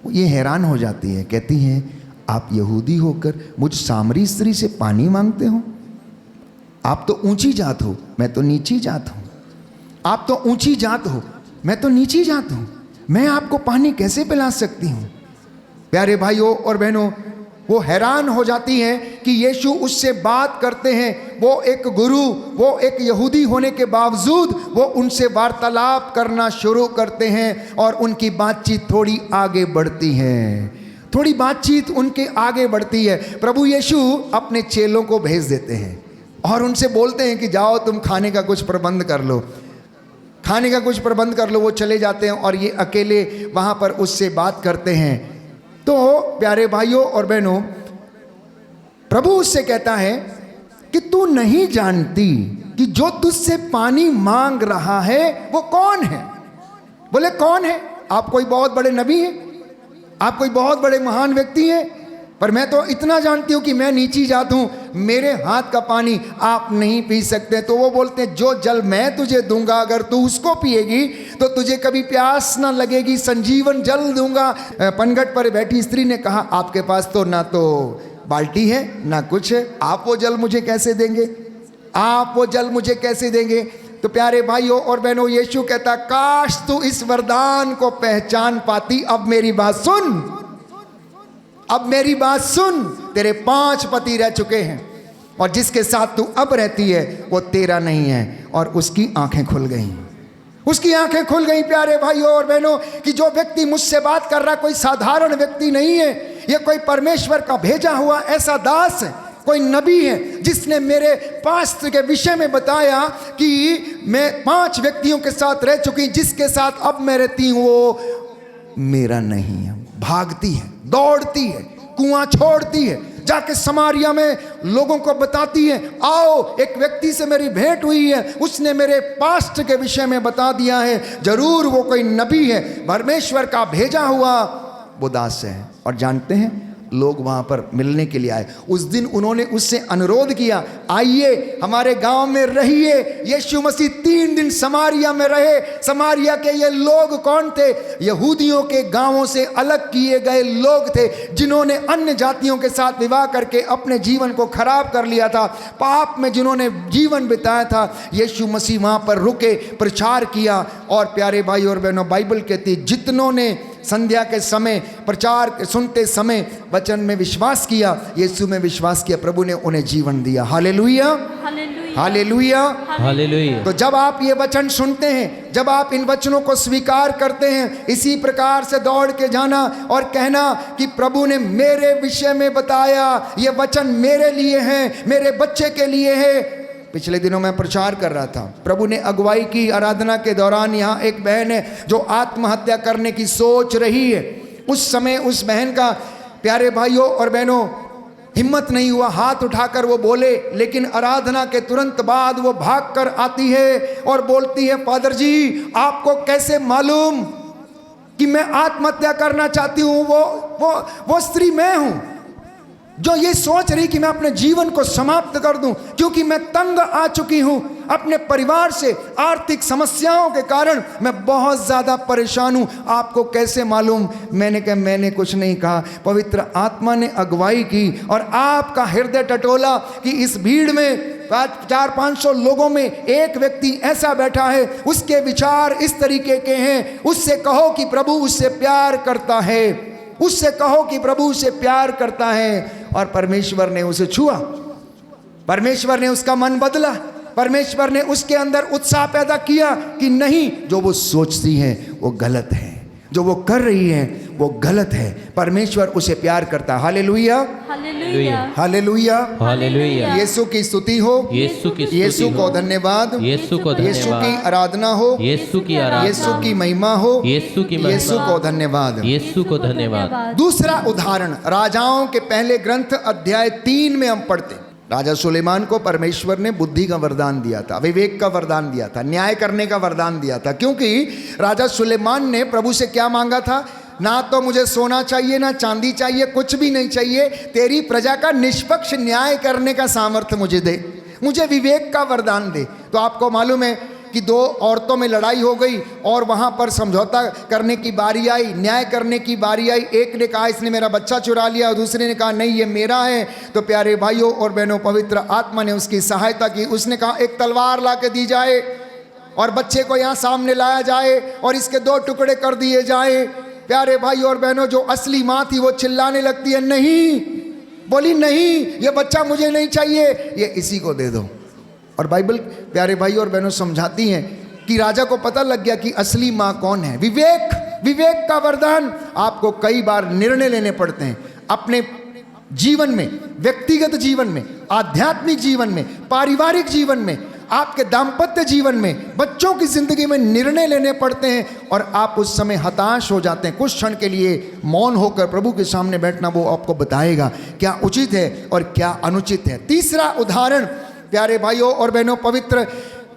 ये हैरान हो जाती है, कहती है आप यहूदी होकर मुझ सामरी स्त्री से पानी मांगते हो? आप तो ऊंची जात हो, मैं तो नीची जात हूँ। आप तो ऊंची जात हो, मैं तो नीची जात हूँ। मैं आपको पानी कैसे पिला सकती हूँ? प्यारे भाइयों और बहनों, वो हैरान हो जाती हैं कि यीशु उससे बात करते हैं। वो एक गुरु, वो एक यहूदी होने के बावजूद वो उनसे वार्तालाप करना शुरू करते हैं और उनकी बातचीत थोड़ी आगे बढ़ती है। थोड़ी बातचीत उनके आगे बढ़ती है। प्रभु यीशु अपने चेलों को भेज देते हैं और उनसे बोलते हैं कि जाओ तुम खाने का कुछ प्रबंध कर लो, खाने का कुछ प्रबंध कर लो। वो चले जाते हैं और ये अकेले वहाँ पर उससे बात करते हैं। तो प्यारे भाइयों और बहनों, प्रभु उससे कहता है कि तू नहीं जानती कि जो तुझसे पानी मांग रहा है वो कौन है। बोले कौन है? आप कोई बहुत बड़े नबी हैं, आप कोई बहुत बड़े महान व्यक्ति हैं, पर मैं तो इतना जानती हूँ कि मैं नीची जात हूँ, मेरे हाथ का पानी आप नहीं पी सकते। तो वो बोलते हैं जो जल मैं तुझे दूंगा अगर तू उसको पिएगी तो तुझे कभी प्यास ना लगेगी, संजीवन जल दूंगा। पनघट पर बैठी स्त्री ने कहा आपके पास तो ना तो बाल्टी है ना कुछ है, आप वो जल मुझे कैसे देंगे? आप वो जल मुझे कैसे देंगे? तो प्यारे भाइयों और बहनों, यीशु कहता काश तू इस वरदान को पहचान पाती। अब मेरी बात सुन, अब मेरी बात सुन। तेरे 5 पति रह चुके हैं और जिसके साथ तू अब रहती है वो तेरा नहीं है। और उसकी आंखें खुल गईं, उसकी आंखें खुल गईं। प्यारे भाइयों और बहनों, कि जो व्यक्ति मुझसे बात कर रहा कोई साधारण व्यक्ति नहीं है, ये कोई परमेश्वर का भेजा हुआ ऐसा दास है, कोई नबी है जिसने मेरे पास्ट के विषय में बताया कि मैं 5 व्यक्तियों के साथ रह चुकी, जिसके साथ अब मैं रहती हूँ वो मेरा नहीं है। भागती है, दौड़ती है, कुआं छोड़ती है, जाके समारिया में लोगों को बताती है आओ एक व्यक्ति से मेरी भेंट हुई है, उसने मेरे पास्ट के विषय में बता दिया है, जरूर वो कोई नबी है, परमेश्वर का भेजा हुआ वो दास है। और जानते हैं लोग वहाँ पर मिलने के लिए आए। उस दिन उन्होंने उससे अनुरोध किया आइए हमारे गांव में रहिए। यीशु मसीह 3 दिन समारिया में रहे। समारिया के ये लोग कौन थे? यहूदियों के गांवों से अलग किए गए लोग थे, जिन्होंने अन्य जातियों के साथ विवाह करके अपने जीवन को खराब कर लिया था, पाप में जिन्होंने जीवन बिताया था। यीशु मसीह वहाँ पर रुके, प्रचार किया। और प्यारे भाई और बहनों, बाइबल कहती जितनों ने संध्या के समय प्रचार सुनते समय वचन में विश्वास किया, यीशु में विश्वास किया, प्रभु ने उन्हें जीवन दिया। Hallelujah, hallelujah, hallelujah. तो जब आप ये वचन सुनते हैं, जब आप इन वचनों को स्वीकार करते हैं, इसी प्रकार से दौड़ के जाना और कहना कि प्रभु ने मेरे विषय में बताया, ये वचन मेरे लिए है, मेरे बच्चे के लिए है। पिछले दिनों मैं प्रचार कर रहा था, प्रभु ने अगुवाई की आराधना के दौरान। यहाँ एक बहन है जो आत्महत्या करने की सोच रही है। उस समय उस बहन का प्यारे भाइयों और बहनों हिम्मत नहीं हुआ, हाथ उठाकर वो बोले, लेकिन आराधना के तुरंत बाद वो भागकर आती है और बोलती है फादर जी आपको कैसे मालूम कि मैं आत्महत्या करना चाहती हूँ? वो स्त्री मैं हूँ जो ये सोच रही कि मैं अपने जीवन को समाप्त कर दूं, क्योंकि मैं तंग आ चुकी हूं अपने परिवार से, आर्थिक समस्याओं के कारण मैं बहुत ज़्यादा परेशान हूं। आपको कैसे मालूम? मैंने कहा मैंने कुछ नहीं कहा, पवित्र आत्मा ने अगुवाई की और आपका हृदय टटोला कि इस भीड़ में 400-500 लोगों में एक व्यक्ति ऐसा बैठा है, उसके विचार इस तरीके के हैं। उससे कहो कि प्रभु उससे प्यार करता है, उससे कहो कि प्रभु उसे प्यार करता है। और परमेश्वर ने उसे छुआ, परमेश्वर ने उसका मन बदला, परमेश्वर ने उसके अंदर उत्साह पैदा किया कि नहीं, जो वो सोचती है वो गलत है, जो वो कर रही है वो गलत है। परमेश्वर उसे प्यार करता है। Hallelujah, hallelujah, hallelujah, hallelujah. यीशु की स्तुति हो, यीशु की स्तुति यीशु हो। को धन्यवाद, यीशु को यीशु की धन्यवाद। आराधना हो, यीशु की आराधना। यीशु की महिमा हो, यीशु की महिमा। यीशु को धन्यवाद। यीशु को धन्यवाद। दूसरा उदाहरण राजाओं के पहले ग्रंथ अध्याय 3 में हम पढ़ते हैं। राजा सुलेमान को परमेश्वर ने बुद्धि का वरदान दिया था, विवेक का वरदान दिया था, न्याय करने का वरदान दिया था। क्योंकि राजा सुलेमान ने प्रभु से क्या मांगा था? ना तो मुझे सोना चाहिए, ना चांदी चाहिए, कुछ भी नहीं चाहिए, तेरी प्रजा का निष्पक्ष न्याय करने का सामर्थ्य मुझे दे, मुझे विवेक का वरदान दे। तो आपको मालूम है कि 2 औरतों में लड़ाई हो गई और वहाँ पर समझौता करने की बारी आई, न्याय करने की बारी आई। एक ने कहा इसने मेरा बच्चा चुरा लिया और दूसरे ने कहा नहीं ये मेरा है। तो प्यारे भाइयों और बहनों, पवित्र आत्मा ने उसकी सहायता की। उसने कहा एक तलवार ला के दी जाए और बच्चे को यहाँ सामने लाया जाए और इसके 2 टुकड़े कर दिए जाए। प्यारे भाई और बहनों, जो असली माँ थी वो चिल्लाने लगती है नहीं, बोली नहीं ये बच्चा मुझे नहीं चाहिए, ये इसी को दे दो। और बाइबल प्यारे भाई और बहनों समझाती हैं कि राजा को पता लग गया कि असली माँ कौन है। विवेक, विवेक का वरदान। आपको कई बार निर्णय लेने पड़ते हैं अपने जीवन में, व्यक्तिगत जीवन में, आध्यात्मिक जीवन में, पारिवारिक जीवन में, आपके दाम्पत्य जीवन में, बच्चों की जिंदगी में निर्णय लेने पड़ते हैं और आप उस समय हताश हो जाते हैं। कुछ क्षण के लिए मौन होकर प्रभु के सामने बैठना वो आपको बताएगा क्या उचित है और क्या अनुचित है। तीसरा उदाहरण प्यारे भाइयों और बहनों, पवित्र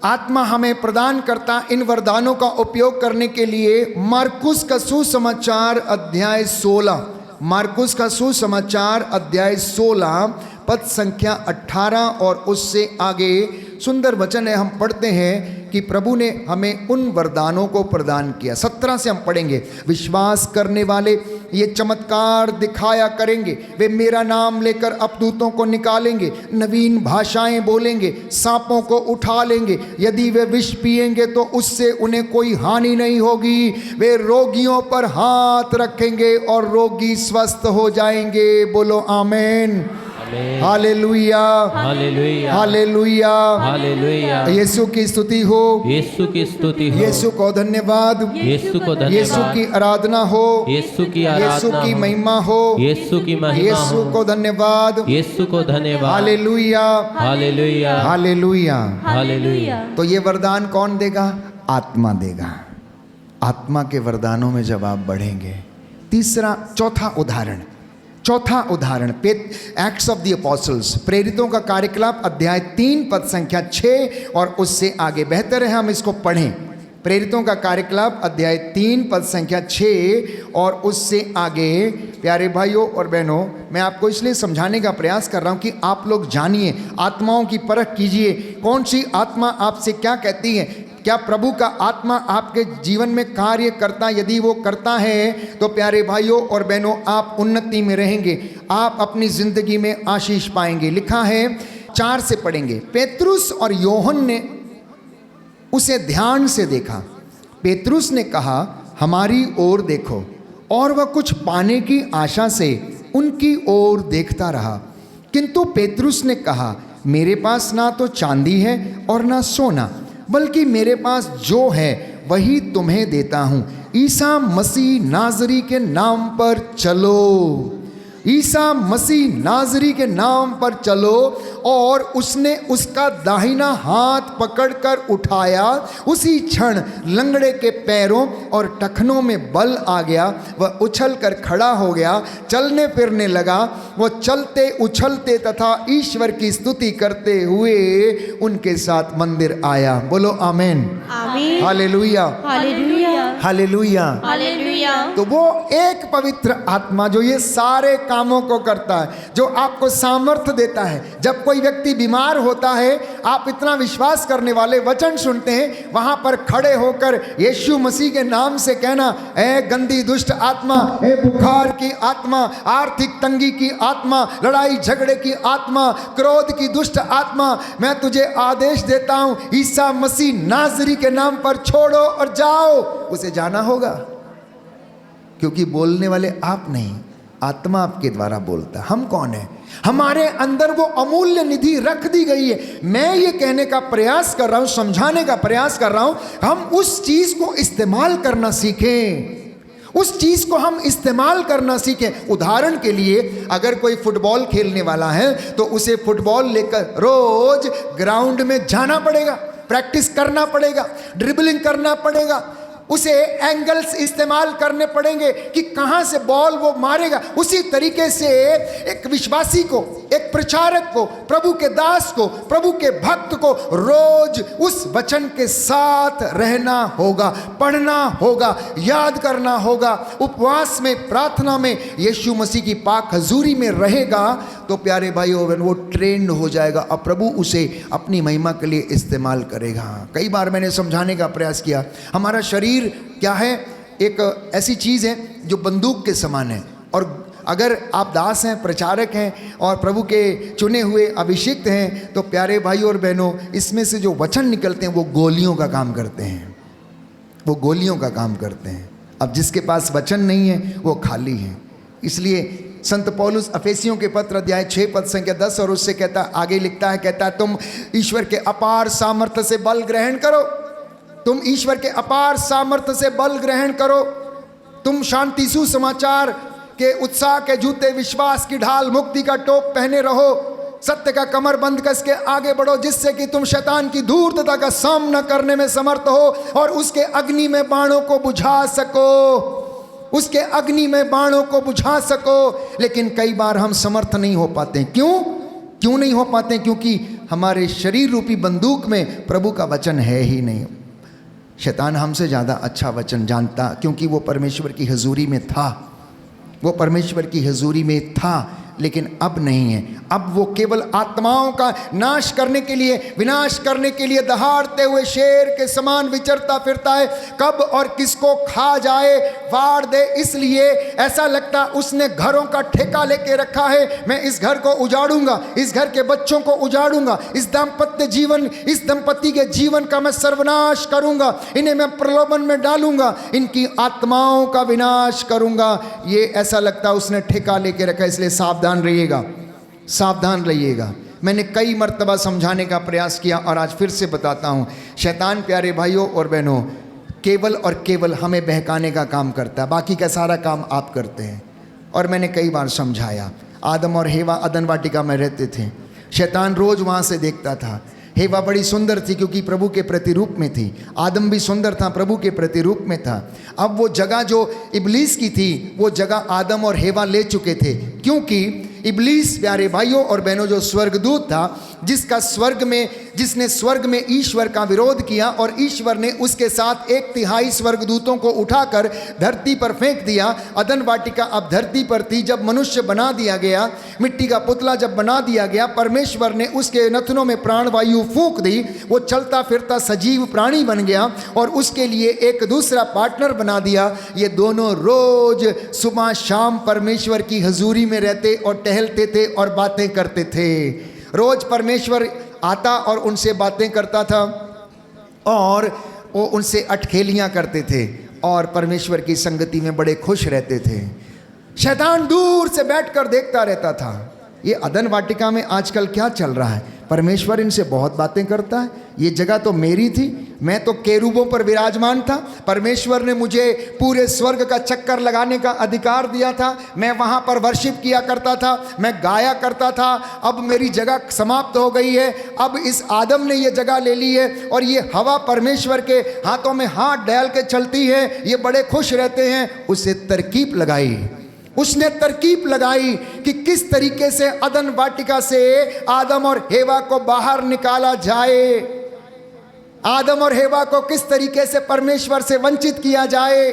आत्मा हमें प्रदान करता इन वरदानों का उपयोग करने के लिए। मार्कुस का सुसमाचार अध्याय 16, मार्कुस का सुसमाचार अध्याय 16 पद संख्या 18 और उससे आगे सुंदर वचन है। हम पढ़ते हैं कि प्रभु ने हमें उन वरदानों को प्रदान किया। 17 से हम पढ़ेंगे। विश्वास करने वाले ये चमत्कार दिखाया करेंगे, वे मेरा नाम लेकर अपदूतों को निकालेंगे, नवीन भाषाएं बोलेंगे, सांपों को उठा लेंगे, यदि वे विष पिएंगे तो उससे उन्हें कोई हानि नहीं होगी, वे रोगियों पर हाथ रखेंगे और रोगी स्वस्थ हो जाएंगे। बोलो आमीन, हालेलुया, हालेलुया, हालेलुया, हालेलुया। यीशु की स्तुति हो, यीशु की स्तुति हो। यीशु को धन्यवाद, यीशु को धन्यवाद। यीशु की आराधना हो, यीशु की यीशु आराधना की हो। महिमा हो, यीशु की महिमा यीशु हो। को धन्यवाद, यीशु को धन्यवाद। Hallelujah, hallelujah, hallelujah. हालेलुया। तो ये वरदान कौन देगा? आत्मा देगा। आत्मा के वरदानों में जब आप बढ़ेंगे। चौथा उदाहरण एक्ट्स ऑफ द अपोस्टल्स, प्रेरितों का कार्यकलाप अध्याय 3 पद संख्या 6 और उससे आगे। बेहतर है हम इसको पढ़ें। प्रेरितों का कार्यकलाप अध्याय 3 पद संख्या 6 और उससे आगे। प्यारे भाइयों और बहनों, मैं आपको इसलिए समझाने का प्रयास कर रहा हूं कि आप लोग जानिए, आत्माओं की परख कीजिए, कौन सी आत्मा आपसे क्या कहती है। क्या प्रभु का आत्मा आपके जीवन में कार्य करता? यदि वो करता है तो प्यारे भाइयों और बहनों, आप उन्नति में रहेंगे, आप अपनी जिंदगी में आशीष पाएंगे। लिखा है 4 से पढ़ेंगे। पेतरुस और योहन ने उसे ध्यान से देखा। पेतरुस ने कहा हमारी ओर देखो, और वह कुछ पाने की आशा से उनकी ओर देखता रहा। किंतु पेतरुस ने कहा मेरे पास ना तो चांदी है और ना सोना, बल्कि मेरे पास जो है वही तुम्हें देता हूँ। ईसा मसीह नाजरी के नाम पर चलो, ईसा मसीह नाजरी के नाम पर चलो। और उसने उसका दाहिना हाथ पकड़कर उठाया। उसी क्षण लंगड़े के पैरों और टखनों में बल आ गया। वह उछलकर खड़ा हो गया, चलने फिरने लगा। वह चलते उछलते तथा ईश्वर की स्तुति करते हुए उनके साथ मंदिर आया। बोलो आमीन, आमीन, हालेलुया, हालेलुया, हालेलुया। हालेलुया। तो वो एक पवित्र आत्मा जो ये सारे कामों को करता है, जो आपको सामर्थ्य देता है। जब कोई व्यक्ति बीमार होता है, आप इतना विश्वास करने वाले वचन सुनते हैं, वहां पर खड़े होकर यीशु मसीह के नाम से कहना, ए गंदी दुष्ट आत्मा, ए बुखार की आत्मा, आर्थिक तंगी की आत्मा, लड़ाई झगड़े की आत्मा, क्रोध की दुष्ट आत्मा, मैं तुझे आदेश देता हूं, ईसा मसीह नाजरी के नाम पर छोड़ो और जाओ। उसे जाना होगा, क्योंकि बोलने वाले आप नहीं, आत्मा आपके द्वारा बोलता। हम कौन है? हमारे अंदर वो अमूल्य निधि रख दी गई है। मैं ये कहने का प्रयास कर रहा हूं, समझाने का प्रयास कर रहा हूं, हम उस चीज को इस्तेमाल करना सीखें, उस चीज को हम इस्तेमाल करना सीखें। उदाहरण के लिए अगर कोई फुटबॉल खेलने वाला है तो उसे फुटबॉल लेकर रोज ग्राउंड में जाना पड़ेगा, प्रैक्टिस करना पड़ेगा, ड्रिबलिंग करना पड़ेगा, उसे एंगल्स इस्तेमाल करने पड़ेंगे कि कहां से बॉल वो मारेगा। उसी तरीके से एक विश्वासी को, एक प्रचारक को, प्रभु के दास को, प्रभु के भक्त को रोज उस वचन के साथ रहना होगा, पढ़ना होगा, याद करना होगा। उपवास में, प्रार्थना में यीशु मसीह की पाक हजूरी में रहेगा तो प्यारे भाइयों बहन वो ट्रेंड हो जाएगा और प्रभु उसे अपनी महिमा के लिए इस्तेमाल करेगा। कई बार मैंने समझाने का प्रयास किया, हमारा शरीर क्या है, एक ऐसी चीज़ है जो बंदूक के समान है, और अगर आप दास हैं, प्रचारक हैं और प्रभु के चुने हुए अभिषिक्त हैं तो प्यारे भाइयों और बहनों इसमें से जो वचन निकलते हैं वो गोलियों का काम करते हैं, वो गोलियों का काम करते हैं। अब जिसके पास वचन नहीं है वो खाली है। इसलिए संत पौलुस अफेसियों के पत्र अध्याय 6 पद संख्या 10 और उससे कहता, आगे लिखता है, कहता है तुम ईश्वर के अपार सामर्थ्य से बल ग्रहण करो, तुम ईश्वर के अपार सामर्थ्य से बल ग्रहण करो, तुम शांति सुसमाचार के उत्साह के जूते, विश्वास की ढाल, मुक्ति का टोप पहने रहो, सत्य का कमर बंद कस के आगे बढ़ो, जिससे कि तुम शैतान की धूर्तता का सामना करने में समर्थ हो और उसके अग्नि में बाणों को बुझा सको, उसके अग्नि में बाणों को बुझा सको। लेकिन कई बार हम समर्थ नहीं हो पाते। क्यों नहीं हो पाते? क्योंकि हमारे शरीर रूपी बंदूक में प्रभु का वचन है ही नहीं। शैतान हमसे ज़्यादा अच्छा वचन जानता, क्योंकि वो परमेश्वर की हजूरी में था, वो परमेश्वर की हजूरी में था, लेकिन अब नहीं है। अब वो केवल आत्माओं का नाश करने के लिए, विनाश करने के लिए दहाड़ते हुए शेर के समान विचरता फिरता है, कब और किसको खा जाए, फाड़ दे। इसलिए ऐसा लगता उसने घरों का ठेका लेके रखा है, मैं इस घर को उजाड़ूंगा, इस घर के बच्चों को उजाड़ूंगा, इस दाम्पत्य जीवन, इस दंपति के जीवन का मैं सर्वनाश करूंगा, इन्हें मैं प्रलोभन में डालूंगा, इनकी आत्माओं का विनाश करूंगा। ये ऐसा लगता उसने ठेका लेके रखा है। इसलिए सावधान रहिएगा, सावधान रहिएगा। मैंने कई मर्तबा समझाने का प्रयास किया और आज फिर से बताता हूँ, शैतान प्यारे भाइयों और बहनों केवल और केवल हमें बहकाने का काम करता है, बाकी का सारा काम आप करते हैं। और मैंने कई बार समझाया, आदम और हेवा अदन वाटिका में रहते थे, शैतान रोज़ वहाँ से देखता था। हेवा बड़ी सुंदर थी क्योंकि प्रभु के प्रतिरूप में थी, आदम भी सुंदर था, प्रभु के प्रतिरूप में था। अब वो जगह जो इब्लीस की थी वो जगह आदम और हेवा ले चुके थे, क्योंकि इब्लीस प्यारे भाइयों और बहनों जो स्वर्गदूत था, जिसने स्वर्ग में ईश्वर का विरोध किया और ईश्वर ने उसके साथ 1/3 स्वर्गदूतों को उठाकर धरती पर फेंक दिया। अदन वाटिका अब धरती पर थी। जब मनुष्य बना दिया गया, मिट्टी का पुतला जब बना दिया गया, परमेश्वर ने उसके नथनों में प्राणवायु फूंक दी, वो चलता फिरता सजीव प्राणी बन गया और उसके लिए एक दूसरा पार्टनर बना दिया। ये दोनों रोज सुबह शाम परमेश्वर की हजूरी में रहते और टहलते थे और बातें करते थे। रोज परमेश्वर आता और उनसे बातें करता था और वो उनसे अटखेलियां करते थे और परमेश्वर की संगति में बड़े खुश रहते थे। शैतान दूर से बैठकर देखता रहता था, ये अदन वाटिका में आजकल क्या चल रहा है, परमेश्वर इनसे बहुत बातें करता है, ये जगह तो मेरी थी, मैं तो केरूबों पर विराजमान था, परमेश्वर ने मुझे पूरे स्वर्ग का चक्कर लगाने का अधिकार दिया था, मैं वहाँ पर वर्शिप किया करता था, मैं गाया करता था। अब मेरी जगह समाप्त हो गई है, अब इस आदम ने ये जगह ले ली है और ये हवा परमेश्वर के हाथों में हाथ डाल के चलती है, ये बड़े खुश रहते हैं। उसे तरकीब लगाई, उसने तरकीब लगाई कि किस तरीके से अदन वाटिका से आदम और हेवा को बाहर निकाला जाए, आदम और हेवा को किस तरीके से परमेश्वर से वंचित किया जाए।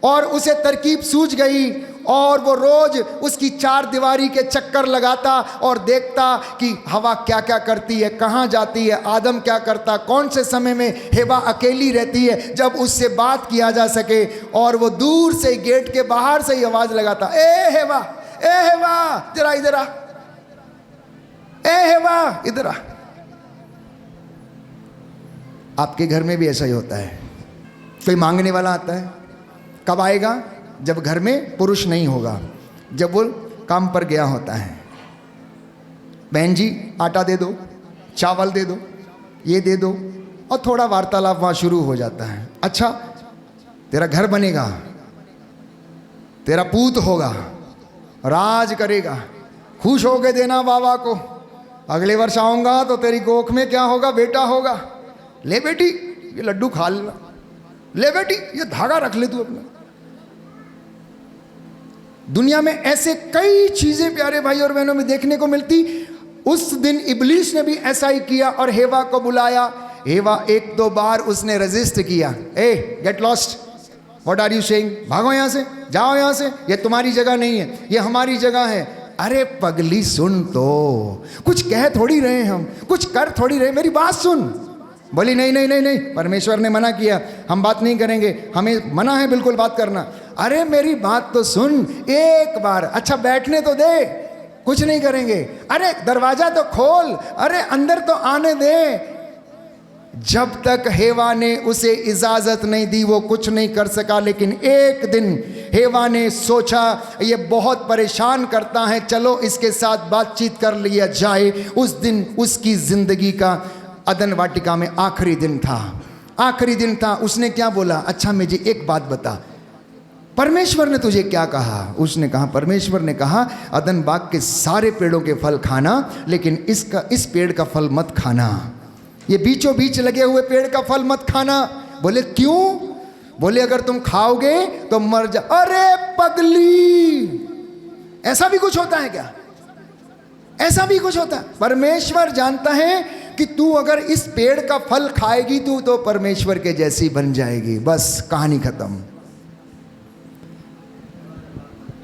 और उसे तरकीब सूझ गई और वो रोज उसकी 4 दीवारी के चक्कर लगाता और देखता कि हवा क्या क्या करती है, कहाँ जाती है, आदम क्या करता, कौन से समय में हेवा अकेली रहती है जब उससे बात किया जा सके। और वो दूर से गेट के बाहर से ही आवाज लगाता, ए हेवा जरा इधर आ, ए हेवा इधर आ। आपके घर में भी ऐसा ही होता है, कोई मांगने वाला आता है, कब आएगा? जब घर में पुरुष नहीं होगा, जब वो काम पर गया होता है। बहन जी आटा दे दो, चावल दे दो, ये दे दो, और थोड़ा वार्तालाप वहाँ शुरू हो जाता है। अच्छा तेरा घर बनेगा, तेरा पूत होगा, राज करेगा, खुश होके देना बाबा को। अगले वर्ष आऊंगा तो तेरी कोख में क्या होगा, बेटा होगा। ले बेटी ये लड्डू खा लेना, ले बेटी ये धागा रख ले तू अपना। दुनिया में ऐसे कई चीजें प्यारे भाई और बहनों में देखने को मिलती। उस दिन इब्लीस ने भी ऐसा ही किया और हेवा को बुलाया। हेवा एक दो बार उसने रेजिस्ट किया। ए get lost, what are you saying, भागो यहां से, जाओ यहां से, ये तुम्हारी जगह नहीं है, ये हमारी जगह है। अरे पगली सुन, तो कुछ कह थोड़ी रहे हम, कुछ कर थोड़ी रहे, मेरी बात सुन। बोली नहीं नहीं नहीं नहीं, परमेश्वर ने मना किया, हम बात नहीं करेंगे, हमें मना है बिल्कुल बात करना। अरे मेरी बात तो सुन एक बार, अच्छा बैठने तो दे, कुछ नहीं करेंगे। अरे दरवाजा तो खोल, अरे अंदर तो आने दे। जब तक हेवा ने उसे इजाजत नहीं दी वो कुछ नहीं कर सका। लेकिन एक दिन हेवा ने सोचा ये बहुत परेशान करता है, चलो इसके साथ बातचीत कर लिया जाए। उस दिन उसकी जिंदगी का अदन वाटिका में आखिरी दिन था, आखिरी दिन था। उसने क्या बोला, अच्छा मुझे एक बात बता, परमेश्वर ने तुझे क्या कहा? उसने कहा, परमेश्वर ने कहा अदन बाग के सारे पेड़ों के फल खाना, लेकिन इस पेड़ का फल मत खाना, ये बीचों बीच लगे हुए पेड़ का फल मत खाना। बोले क्यों? बोले अगर तुम खाओगे तो मर जा। अरे पगली, ऐसा भी कुछ होता है क्या? ऐसा भी कुछ होता है? परमेश्वर जानता है कि तू अगर इस पेड़ का फल खाएगी तू तो परमेश्वर के जैसी बन जाएगी। बस कहानी खत्म।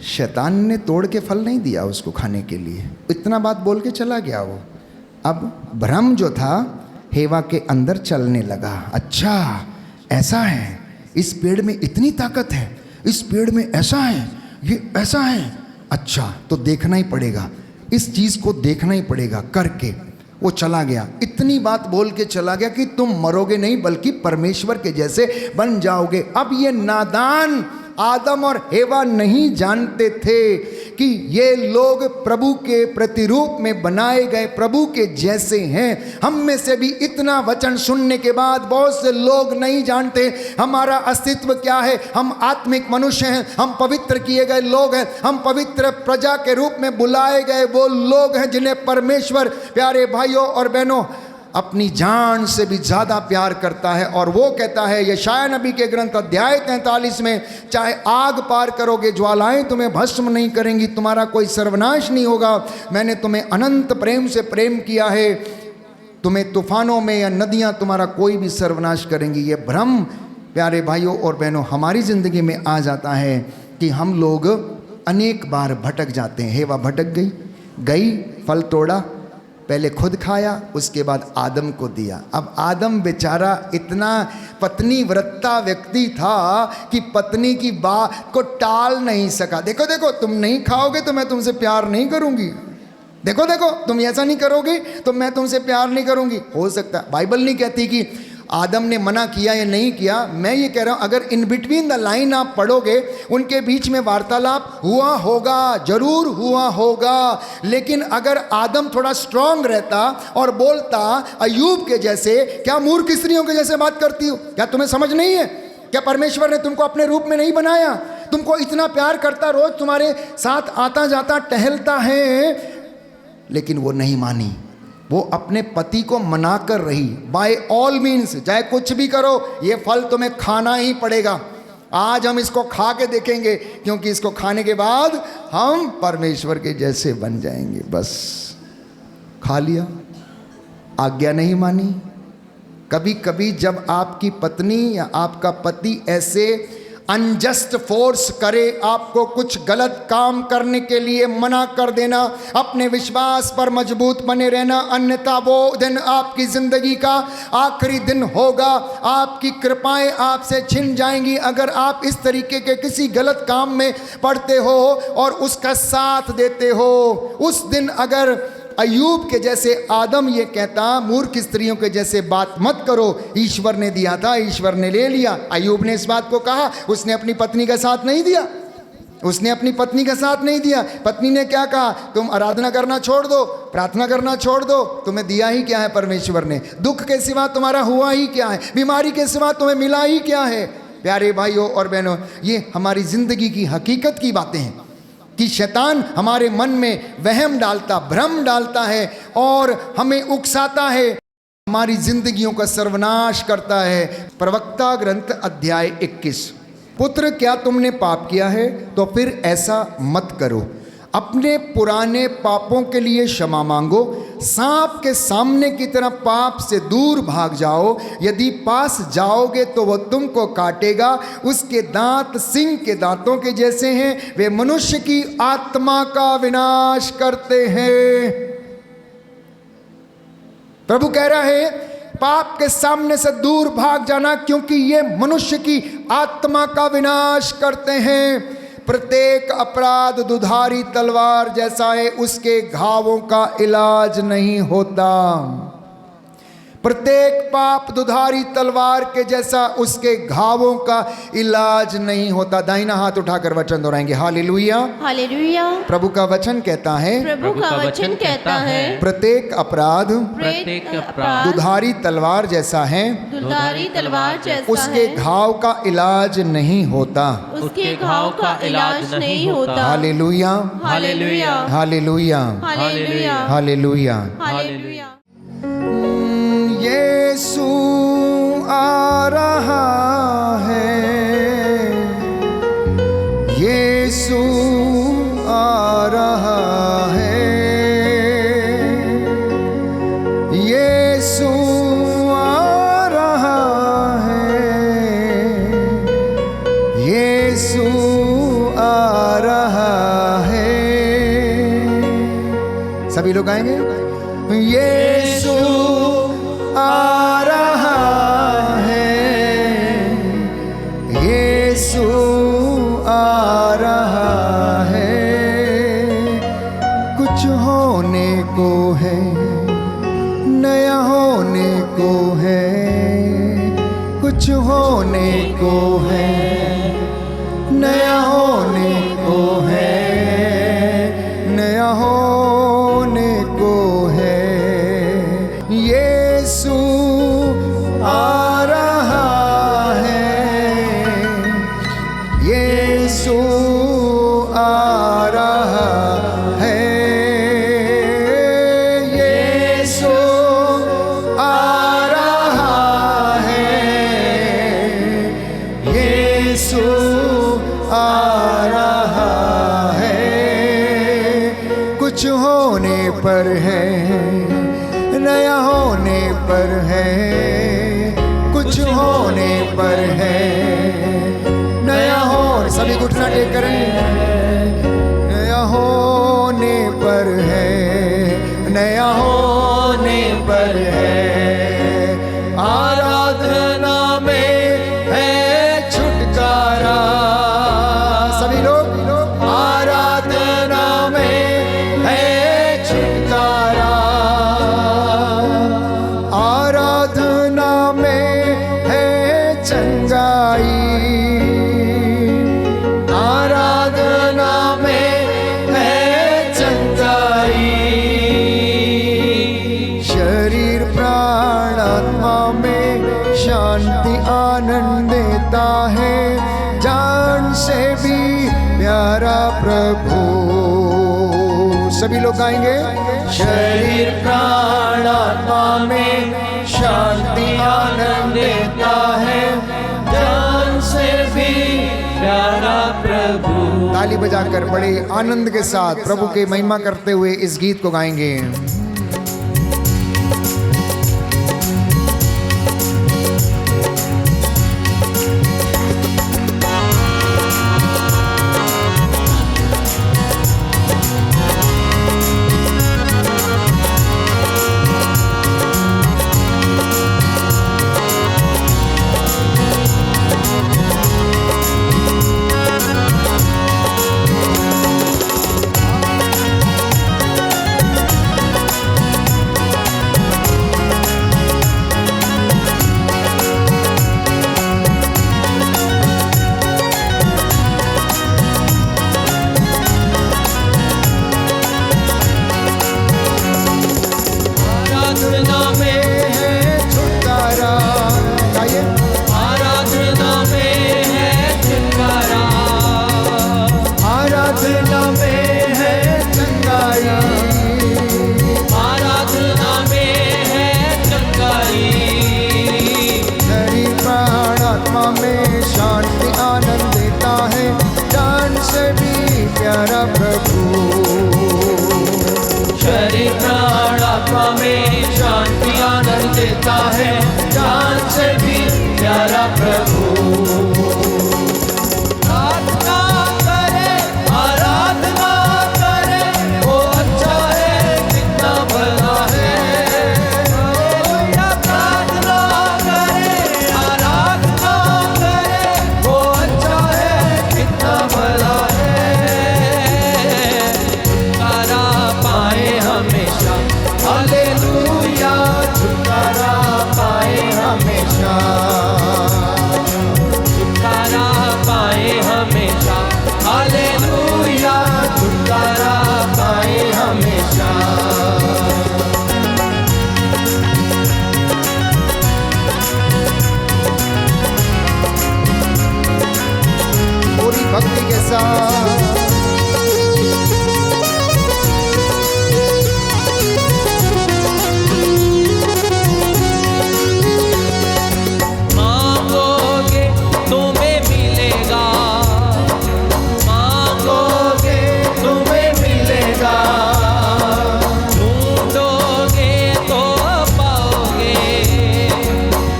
शैतान ने तोड़ के फल नहीं दिया उसको खाने के लिए, इतना बात बोल के चला गया वो। अब भ्रम जो था हेवा के अंदर चलने लगा। अच्छा ऐसा है, इस पेड़ में इतनी ताकत है, इस पेड़ में ऐसा है, ये ऐसा है, अच्छा तो देखना ही पड़ेगा, इस चीज को देखना ही पड़ेगा। करके वो चला गया, इतनी बात बोल के चला गया कि तुम मरोगे नहीं बल्कि परमेश्वर के जैसे बन जाओगे। अब ये नादान आदम और हेवा नहीं जानते थे कि ये लोग प्रभु के प्रतिरूप में बनाए गए प्रभु के जैसे हैं। हम में से भी इतना वचन सुनने के बाद बहुत से लोग नहीं जानते हमारा अस्तित्व क्या है। हम आत्मिक मनुष्य हैं, हम पवित्र किए गए लोग हैं, हम पवित्र प्रजा के रूप में बुलाए गए वो लोग हैं जिन्हें परमेश्वर प्यारे भाइयों और बहनों अपनी जान से भी ज़्यादा प्यार करता है। और वो कहता है यशाया नबी के ग्रंथ अध्याय 43 में, चाहे आग पार करोगे ज्वालाएं तुम्हें भस्म नहीं करेंगी, तुम्हारा कोई सर्वनाश नहीं होगा, मैंने तुम्हें अनंत प्रेम से प्रेम किया है, तुम्हें तूफानों में या नदियां तुम्हारा कोई भी सर्वनाश करेंगी। ये भ्रम प्यारे भाइयों और बहनों हमारी ज़िंदगी में आ जाता है कि हम लोग अनेक बार भटक जाते हैं। हेवा भटक गई, फल तोड़ा, पहले खुद खाया, उसके बाद आदम को दिया। अब आदम बेचारा इतना पत्नी व्रता व्यक्ति था कि पत्नी की बात को टाल नहीं सका। देखो देखो तुम नहीं खाओगे तो मैं तुमसे प्यार नहीं करूंगी, देखो देखो तुम ऐसा नहीं करोगे तो मैं तुमसे प्यार नहीं करूंगी। हो सकता है बाइबल नहीं कहती कि आदम ने मना किया या नहीं किया, मैं ये कह रहा हूं अगर इन बिटवीन द लाइन आप पढ़ोगे उनके बीच में वार्तालाप हुआ होगा, जरूर हुआ होगा। लेकिन अगर आदम थोड़ा स्ट्रांग रहता और बोलता अय्यूब के जैसे, क्या मूर्ख स्त्रियों के जैसे बात करती हो, क्या तुम्हें समझ नहीं है, क्या परमेश्वर ने तुमको अपने रूप में नहीं बनाया, तुमको इतना प्यार करता, रोज तुम्हारे साथ आता जाता टहलता है। लेकिन वो नहीं मानी, वो अपने पति को मना कर रही, बाय ऑल मीन्स चाहे कुछ भी करो ये फल तुम्हें खाना ही पड़ेगा। आज हम इसको खा के देखेंगे क्योंकि इसको खाने के बाद हम परमेश्वर के जैसे बन जाएंगे। बस खा लिया, आज्ञा नहीं मानी। कभी कभी जब आपकी पत्नी या आपका पति ऐसे अनजस्ट फोर्स करे, आपको कुछ गलत काम करने के लिए मना कर देना, अपने विश्वास पर मजबूत बने रहना, अन्यथा वो दिन आपकी जिंदगी का आखिरी दिन होगा। आपकी कृपाएं आपसे छिन जाएंगी अगर आप इस तरीके के किसी गलत काम में पड़ते हो और उसका साथ देते हो। उस दिन अगर अय्यूब के जैसे आदम ये कहता मूर्ख स्त्रियों के जैसे बात मत करो, ईश्वर ने दिया था, ईश्वर ने ले लिया। अय्यूब ने इस बात को कहा, उसने अपनी पत्नी का साथ नहीं दिया, उसने अपनी पत्नी का साथ नहीं दिया। पत्नी ने क्या कहा, तुम आराधना करना छोड़ दो, प्रार्थना करना छोड़ दो, तुम्हें दिया ही क्या है परमेश्वर ने, दुख के सिवा तुम्हारा हुआ ही क्या है, बीमारी के सिवा तुम्हें मिला ही क्या है। प्यारे भाइयों और बहनों, ये हमारी ज़िंदगी की हकीकत की बातें हैं कि शैतान हमारे मन में वहम डालता, भ्रम डालता है और हमें उकसाता है, हमारी जिंदगियों का सर्वनाश करता है। प्रवक्ता ग्रंथ अध्याय 21। पुत्र, क्या तुमने पाप किया है तो फिर ऐसा मत करो, अपने पुराने पापों के लिए क्षमा मांगो, सांप के सामने की तरह पाप से दूर भाग जाओ। यदि पास जाओगे तो वह तुमको काटेगा, उसके दांत सिंह के दांतों के जैसे हैं, वे मनुष्य की आत्मा का विनाश करते हैं। प्रभु कह रहा है पाप के सामने से दूर भाग जाना, क्योंकि ये मनुष्य की आत्मा का विनाश करते हैं। प्रत्येक अपराध दुधारी तलवार जैसा है, उसके घावों का इलाज नहीं होता। प्रत्येक पाप दुधारी तलवार के जैसा, उसके घावों का इलाज नहीं होता। दाहिना हाथ उठाकर वचन दोहराएंगे, हालेलुया हालेलुया। प्रभु का वचन कहता है, प्रभु का वचन कहता है, प्रत्येक अपराध प्रत्येक अपराध दुधारी तलवार जैसा है, दुधारी तलवार जैसा उसके है, घाव का इलाज नहीं होता। उसके घाव का इलाज नहीं होता। Hallelujah hallelujah hallelujah hallelujah hallelujah. Hallelujah. यीशु आ रहा है, यीशु आ रहा है, यीशु आ रहा है, यीशु आ रहा है। सभी लोग आएंगे, यीशु आ रहा है, यीशु आ रहा है। कुछ होने को है, नया होने को है, कुछ होने को है, नया होने को है, नया होने को है। यीशु आ रहा है, यीशु आ रहा है, यीशु आ रहा है, यीशु आ रहा है। कुछ होने पर है, नया होने पर है, कुछ होने पर है, नया हो। सभी घुटना टेक करें, नया होने पर है, नया होने पर है। आराधना में है छुटकारा। सभी लोग, आराधना में है छुटकारा, आराधना में है चंगाई, आराधना में है चंगाई। शरीर प्राण आत्मा में शांति आनंद देता है, जान से भी प्यारा प्रभु। सभी लोग गाएंगे, शरीर प्राण आत्मा में शांति आनंद देता है, जान से भी प्यारा प्रभु। ताली बजाकर बड़े आनंद के साथ प्रभु की महिमा करते हुए इस गीत को गाएंगे। लगता है जान से भी प्यारा प्रभु। प्रार्थना करे, आराधना करे, वो अच्छा है कितना भला है। प्रार्थना करे, आराधना करे, वो अच्छा है कितना भला है। छुटकारा पाए हमेशा, हालेलुया, छुटकारा पाए हमेशा, छुटकारा पाए हमेशा, हालेलुया, छुटकारा पाए हमेशा। पूरी भक्ति के साथ मांगोगे तुम्हें मिलेगा, मांगोगे तुम्हें मिलेगा, ढूंढोगे तो पाओगे,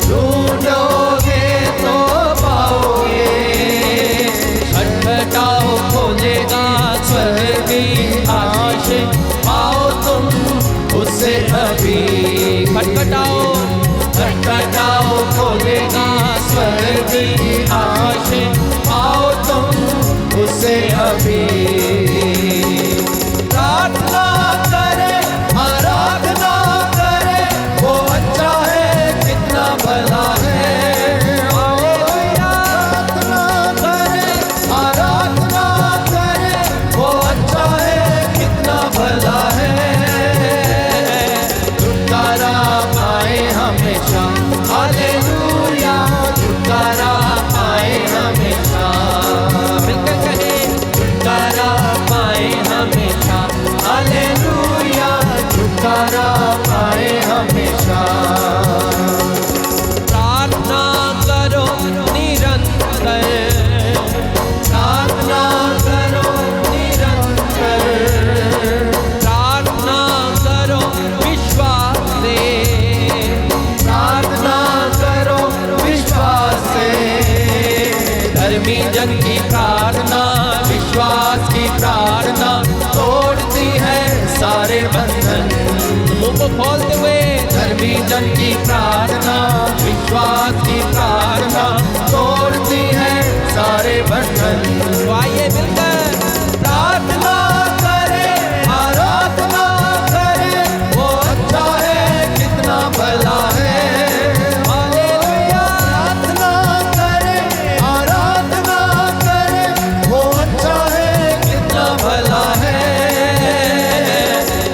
ढूंढोगे तो पाओगे। खटखटाओ खोलेगा स्वर्ग की आशीष, पाओ तुम उससे अभी। खटखटाओ, खटखटाओ खोलेगा स्वर्ग की आशीष, पाओ तुम उससे अभी। प्रार्थना करे, आराधना करे, वो अच्छा है कितना भला है। प्रार्थना करे, आराधना करे, वो अच्छा है कितना भला है। छुटकारा पाए हमेशा, हालेलुया, छुटकारा पाए हमेशा। मिलकर कहे, छुटकारा पाए हमेशा, हालेलुया, छुटकारा पाए हमेशा। प्रार्थना करो निरंतर, प्रार्थना करो निरंतर, प्रार्थना करो विश्वास से, प्रार्थना करो विश्वास से। धर्मी जन की प्रार्थना, विश्वास की प्रार्थना तोड़ती है सारे बंधन। मुंह को खोलते हुए, धर्मी जन की प्रार्थना, विश्वास की प्रार्थना तोड़ती है सारे बंधन। तो आइए मिलकर प्रार्थना करे, आराधना करे, वो अच्छा है कितना भला है। हालेलुया, प्रार्थना करे, आराधना करे, वो अच्छा है कितना भला है।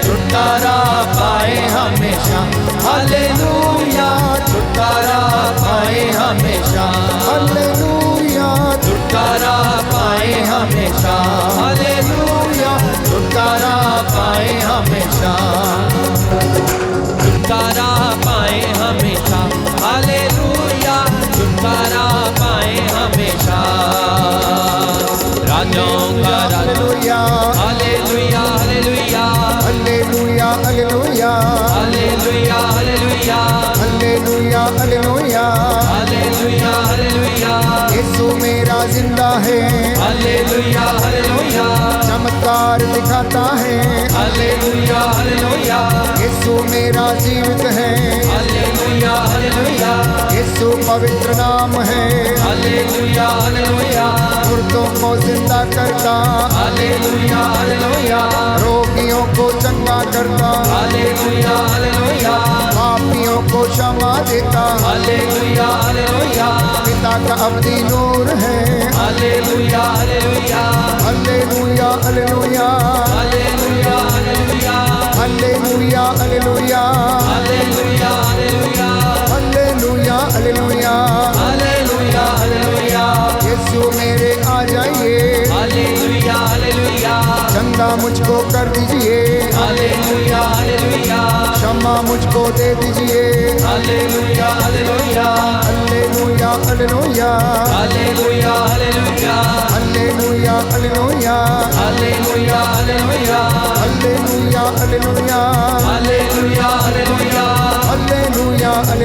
छुटकारा पाए हमेशा, हालेलुया, छुटकारा पाए हमेशा, हालेलुया, छुटकारा पाए हमेशा, हालेलुया, छुटकारा पाए हमेशा। छुटकारा पाए हमेशा, हालेलुया, छुटकारा पाए हमेशा। राजाओं का राजा, hallelujah, hallelujah, hallelujah, hallelujah, hallelujah, hallelujah, hallelujah, hallelujah, hallelujah. Hallelujah, hallelujah, यीशु मेरा जिंदा है, हालेलुया, हालेलुया, चमत्कार दिखाता है। हालेलुया, हालेलुया, यीशु मेरा जीवित है, हालेलुया, हालेलुया, यीशु पवित्र नाम है। हालेलुया, हालेलुया, मुर्दों को जिंदा करता, हालेलुया, हालेलुया, रोगियों को चंगा करता, हालेलुया, हालेलुया, पापियों को क्षमा देता। हालेलुया, हालेलुया, पिता का अवधि नूर है। Hallelujah, hallelujah, hallelujah, hallelujah, hallelujah, hallelujah, hallelujah, hallelujah, hallelujah, hallelujah, hallelujah, hallelujah. Hallelujah, hallelujah, यीशु मेरे आ जाइए, हालेलुया, हालेलुया, चंगा मुझको कर दीजिए, हालेलुया, हालेलुया, क्षमा मुझको दे दीजिए। Hallelujah, hallelujah, hallelujah, hallelujah, hallelujah, hallelujah, hallelujah, hallelujah, hallelujah, hallelujah, hallelujah, hallelujah, hallelujah, hallelujah, hallelujah,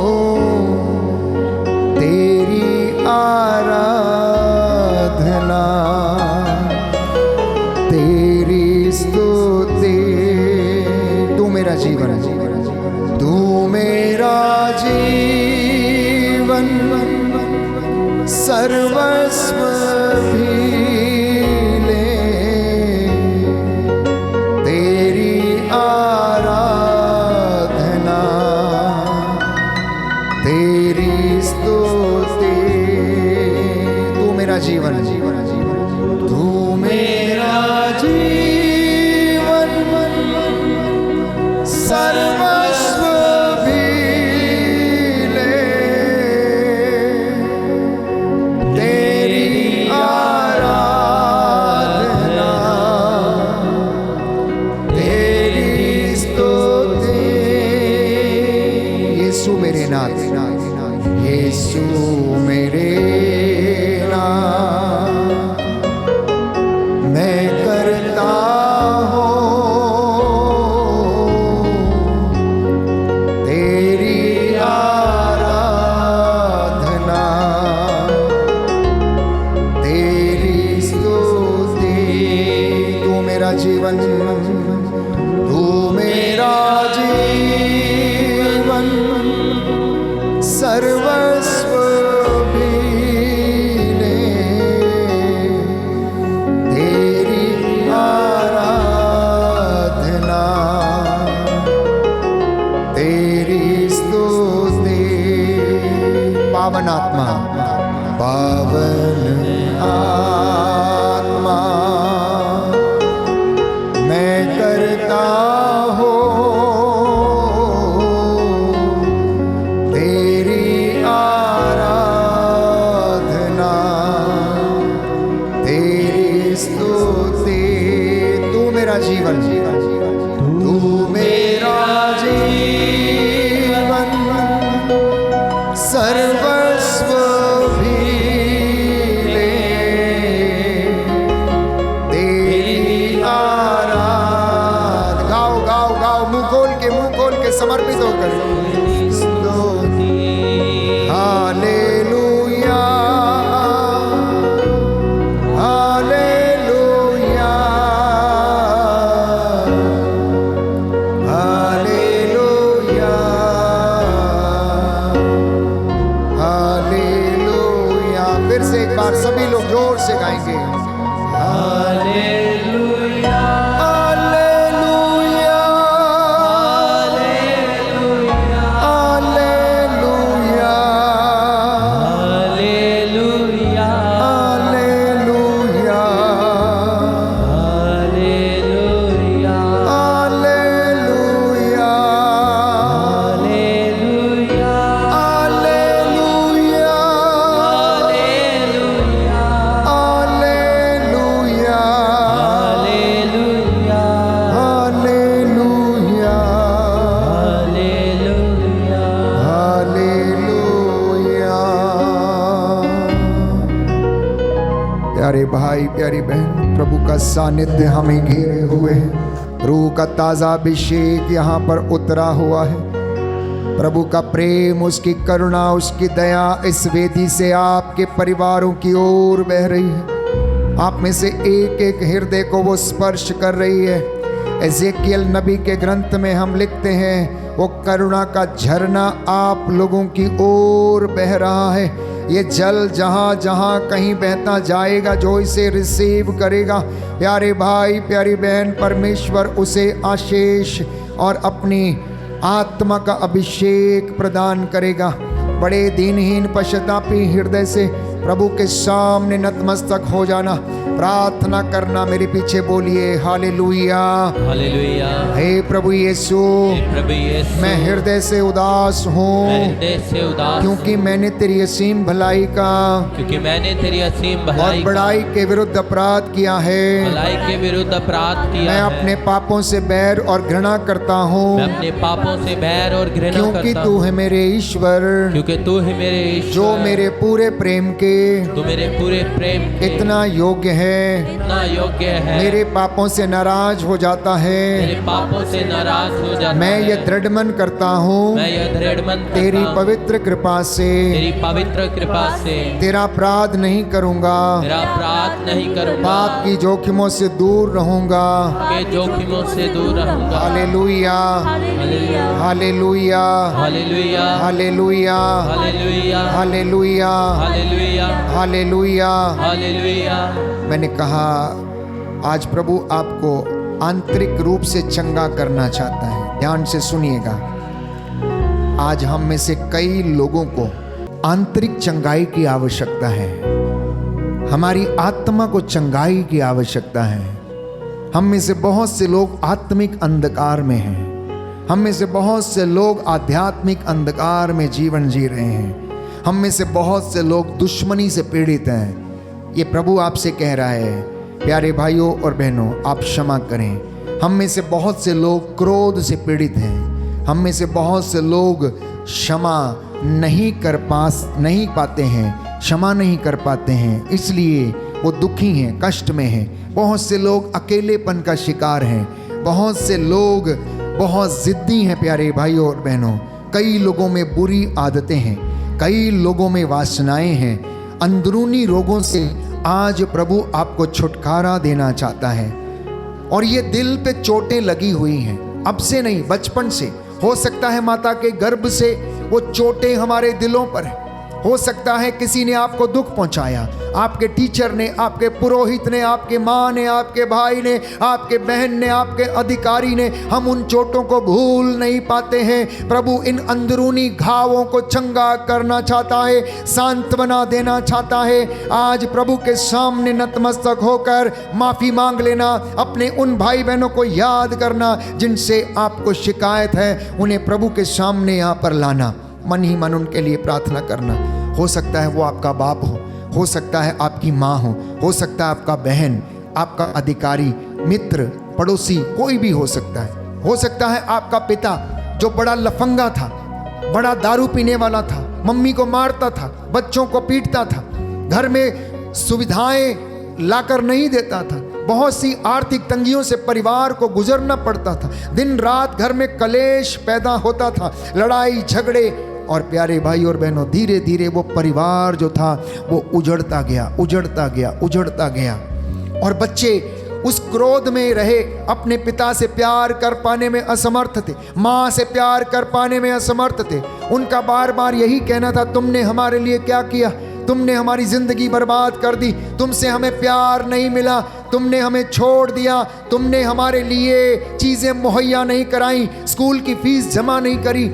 तू मेरा जीवन सर्वस्व भी ले, तेरी आराधना तेरी स्तुति। तू मेरा जीवन, तू मेरा जीवन सर्वस्व भी ले, तेरी आराधना तेरी स्तुति। यीशु मेरे नाथ, यीशु मेरे नाथ, मैं करता जीवन, तू मेरा जीवन सर्वस्व भी ले, तेरी आराधना तेरी स्तुति। पावन आत्मा, पावन आत्मा, मैं करता हूँ तेरी आराधना तेरी स्तुति। तू मेरा जीवन, तू मेरा जीवन सर्वस्व भी ले, तेरी मुंह खोल के समर्पित होकर हालेलुया, हालेलुया, हालेलुया, हालेलुया। फिर से एक बार सभी लोग जोर से गाएंगे हालेलुया, प्यारे भाई प्यारी बहन, प्रभु का सानिध्य हमें घेरे हुए है। रूह का ताज़ा अभिषेक यहाँ पर उतरा हुआ है। प्रभु का प्रेम, उसकी करुणा, उसकी दया इस वेदी से आपके परिवारों की ओर बह रही है। आप में से एक एक हृदय को वो स्पर्श कर रही है। एजेकियल नबी के ग्रंथ में हम लिखते हैं वो करुणा का झरना आप लोगों की ओर बह रहा है। ये जल जहाँ जहाँ कहीं बहता जाएगा, जो इसे रिसीव करेगा, प्यारे भाई प्यारी बहन, परमेश्वर उसे आशीष और अपनी आत्मा का अभिषेक प्रदान करेगा। बड़े दीनहीन पश्चातापी हृदय से प्रभु के सामने नतमस्तक हो जाना, प्रार्थना करना। मेरे पीछे बोलिए हालेलुया, हालेलुया। हे प्रभु यीशु, प्रभु यीशु, मैं हृदय से उदास हूँ, हृदय से उदास, क्योंकि मैंने तेरी असीम भलाई का, क्योंकि मैंने तेरी असीम भलाई और बड़ाई के विरुद्ध अपराध किया है। भलाई के विरुद्ध अपराध किया मैं है। अपने पापों से बैर और घृणा करता हूँ, मैं अपने पापों से बैर और घृणा क्योंकि करता तू हूँ, है मेरे ईश्वर, क्योंकि तू है मेरे ईश्वर, जो मेरे पूरे प्रेम के तू मेरे पूरे प्रेम के इतना योग्य है, इतना योग्य है, मेरे पापों से नाराज हो जाता है। मेरे पापों से नाराज हो जाता मैं है। ये दृढ़ मन करता हूँ मैं यह दृढ़ मन करता तेरी हूँ, पवित्र कृपा से, तेरी पवित्र कृपा से तेरा अपराध नहीं करूँगा, तेरा अपराध नहीं करूँगा, पाप की जोखिमों से दूर रहूँगा। के जोखिमों से दूर रहूँगा। Hallelujah, hallelujah hallelujah, hallelujah, hallelujah, hallelujah, hallelujah, hallelujah, hallelujah. Hallelujah. मैंने कहा आज प्रभु आपको आंतरिक रूप से चंगा करना चाहता है। ध्यान से सुनिएगा, आज हम में से कई लोगों को आंतरिक चंगाई की आवश्यकता है। हमारी आत्मा को चंगाई की आवश्यकता है। हम में से बहुत से लोग आत्मिक अंधकार में हैं। हम में से बहुत से लोग आध्यात्मिक अंधकार में जीवन जी रहे हैं। हम में से बहुत से लोग दुश्मनी से पीड़ित हैं। ये प्रभु आपसे कह रहा है, प्यारे भाइयों और बहनों, आप क्षमा करें। हम में से बहुत से लोग क्रोध से पीड़ित हैं। हम में से बहुत से लोग क्षमा नहीं पाते हैं, क्षमा नहीं कर पाते हैं, इसलिए वो दुखी हैं, कष्ट में हैं। बहुत से लोग अकेलेपन का शिकार हैं। बहुत से लोग बहुत जिद्दी हैं। प्यारे भाइयों और बहनों, कई लोगों में बुरी आदतें हैं, कई लोगों में वासनाएं हैं। अंदरूनी रोगों से आज प्रभु आपको छुटकारा देना चाहता है। और ये दिल पे चोटें लगी हुई हैं, अब से नहीं, बचपन से। हो सकता है माता के गर्भ से वो चोटें हमारे दिलों पर है। हो सकता है किसी ने आपको दुख पहुंचाया, आपके टीचर ने, आपके पुरोहित ने, आपके माँ ने, आपके भाई ने, आपके बहन ने, आपके अधिकारी ने। हम उन चोटों को भूल नहीं पाते हैं। प्रभु इन अंदरूनी घावों को चंगा करना चाहता है, सांत्वना देना चाहता है। आज प्रभु के सामने नतमस्तक होकर माफी मांग लेना, अपने उन भाई बहनों को याद करना जिनसे आपको शिकायत है, उन्हें प्रभु के सामने यहाँ पर लाना, मन ही मन उनके लिए प्रार्थना करना। हो सकता है वो आपका बाप हो सकता है आपकी माँ हो सकता है आपका बहन, आपका अधिकारी, मित्र, पड़ोसी, कोई भी हो सकता है। हो सकता है आपका पिता जो बड़ा लफंगा था, बड़ा दारू पीने वाला था, मम्मी को मारता था, बच्चों को पीटता था, घर में सुविधाएं लाकर नहीं देता था, बहुत सी आर्थिक तंगियों से परिवार को गुजरना पड़ता था, दिन रात घर में कलेश पैदा होता था, लड़ाई झगड़े। और प्यारे भाई और बहनों, धीरे धीरे वो परिवार जो था वो उजड़ता गया, उजड़ता गया, उजड़ता गया। और बच्चे उस क्रोध में रहे, अपने पिता से प्यार कर पाने में असमर्थ थे, माँ से प्यार कर पाने में असमर्थ थे। उनका बार बार यही कहना था, तुमने हमारे लिए क्या किया, तुमने हमारी जिंदगी बर्बाद कर दी, तुमसे हमें प्यार नहीं मिला, तुमने हमें छोड़ दिया, तुमने हमारे लिए चीजें मुहैया नहीं कराई, स्कूल की फीस जमा नहीं करी।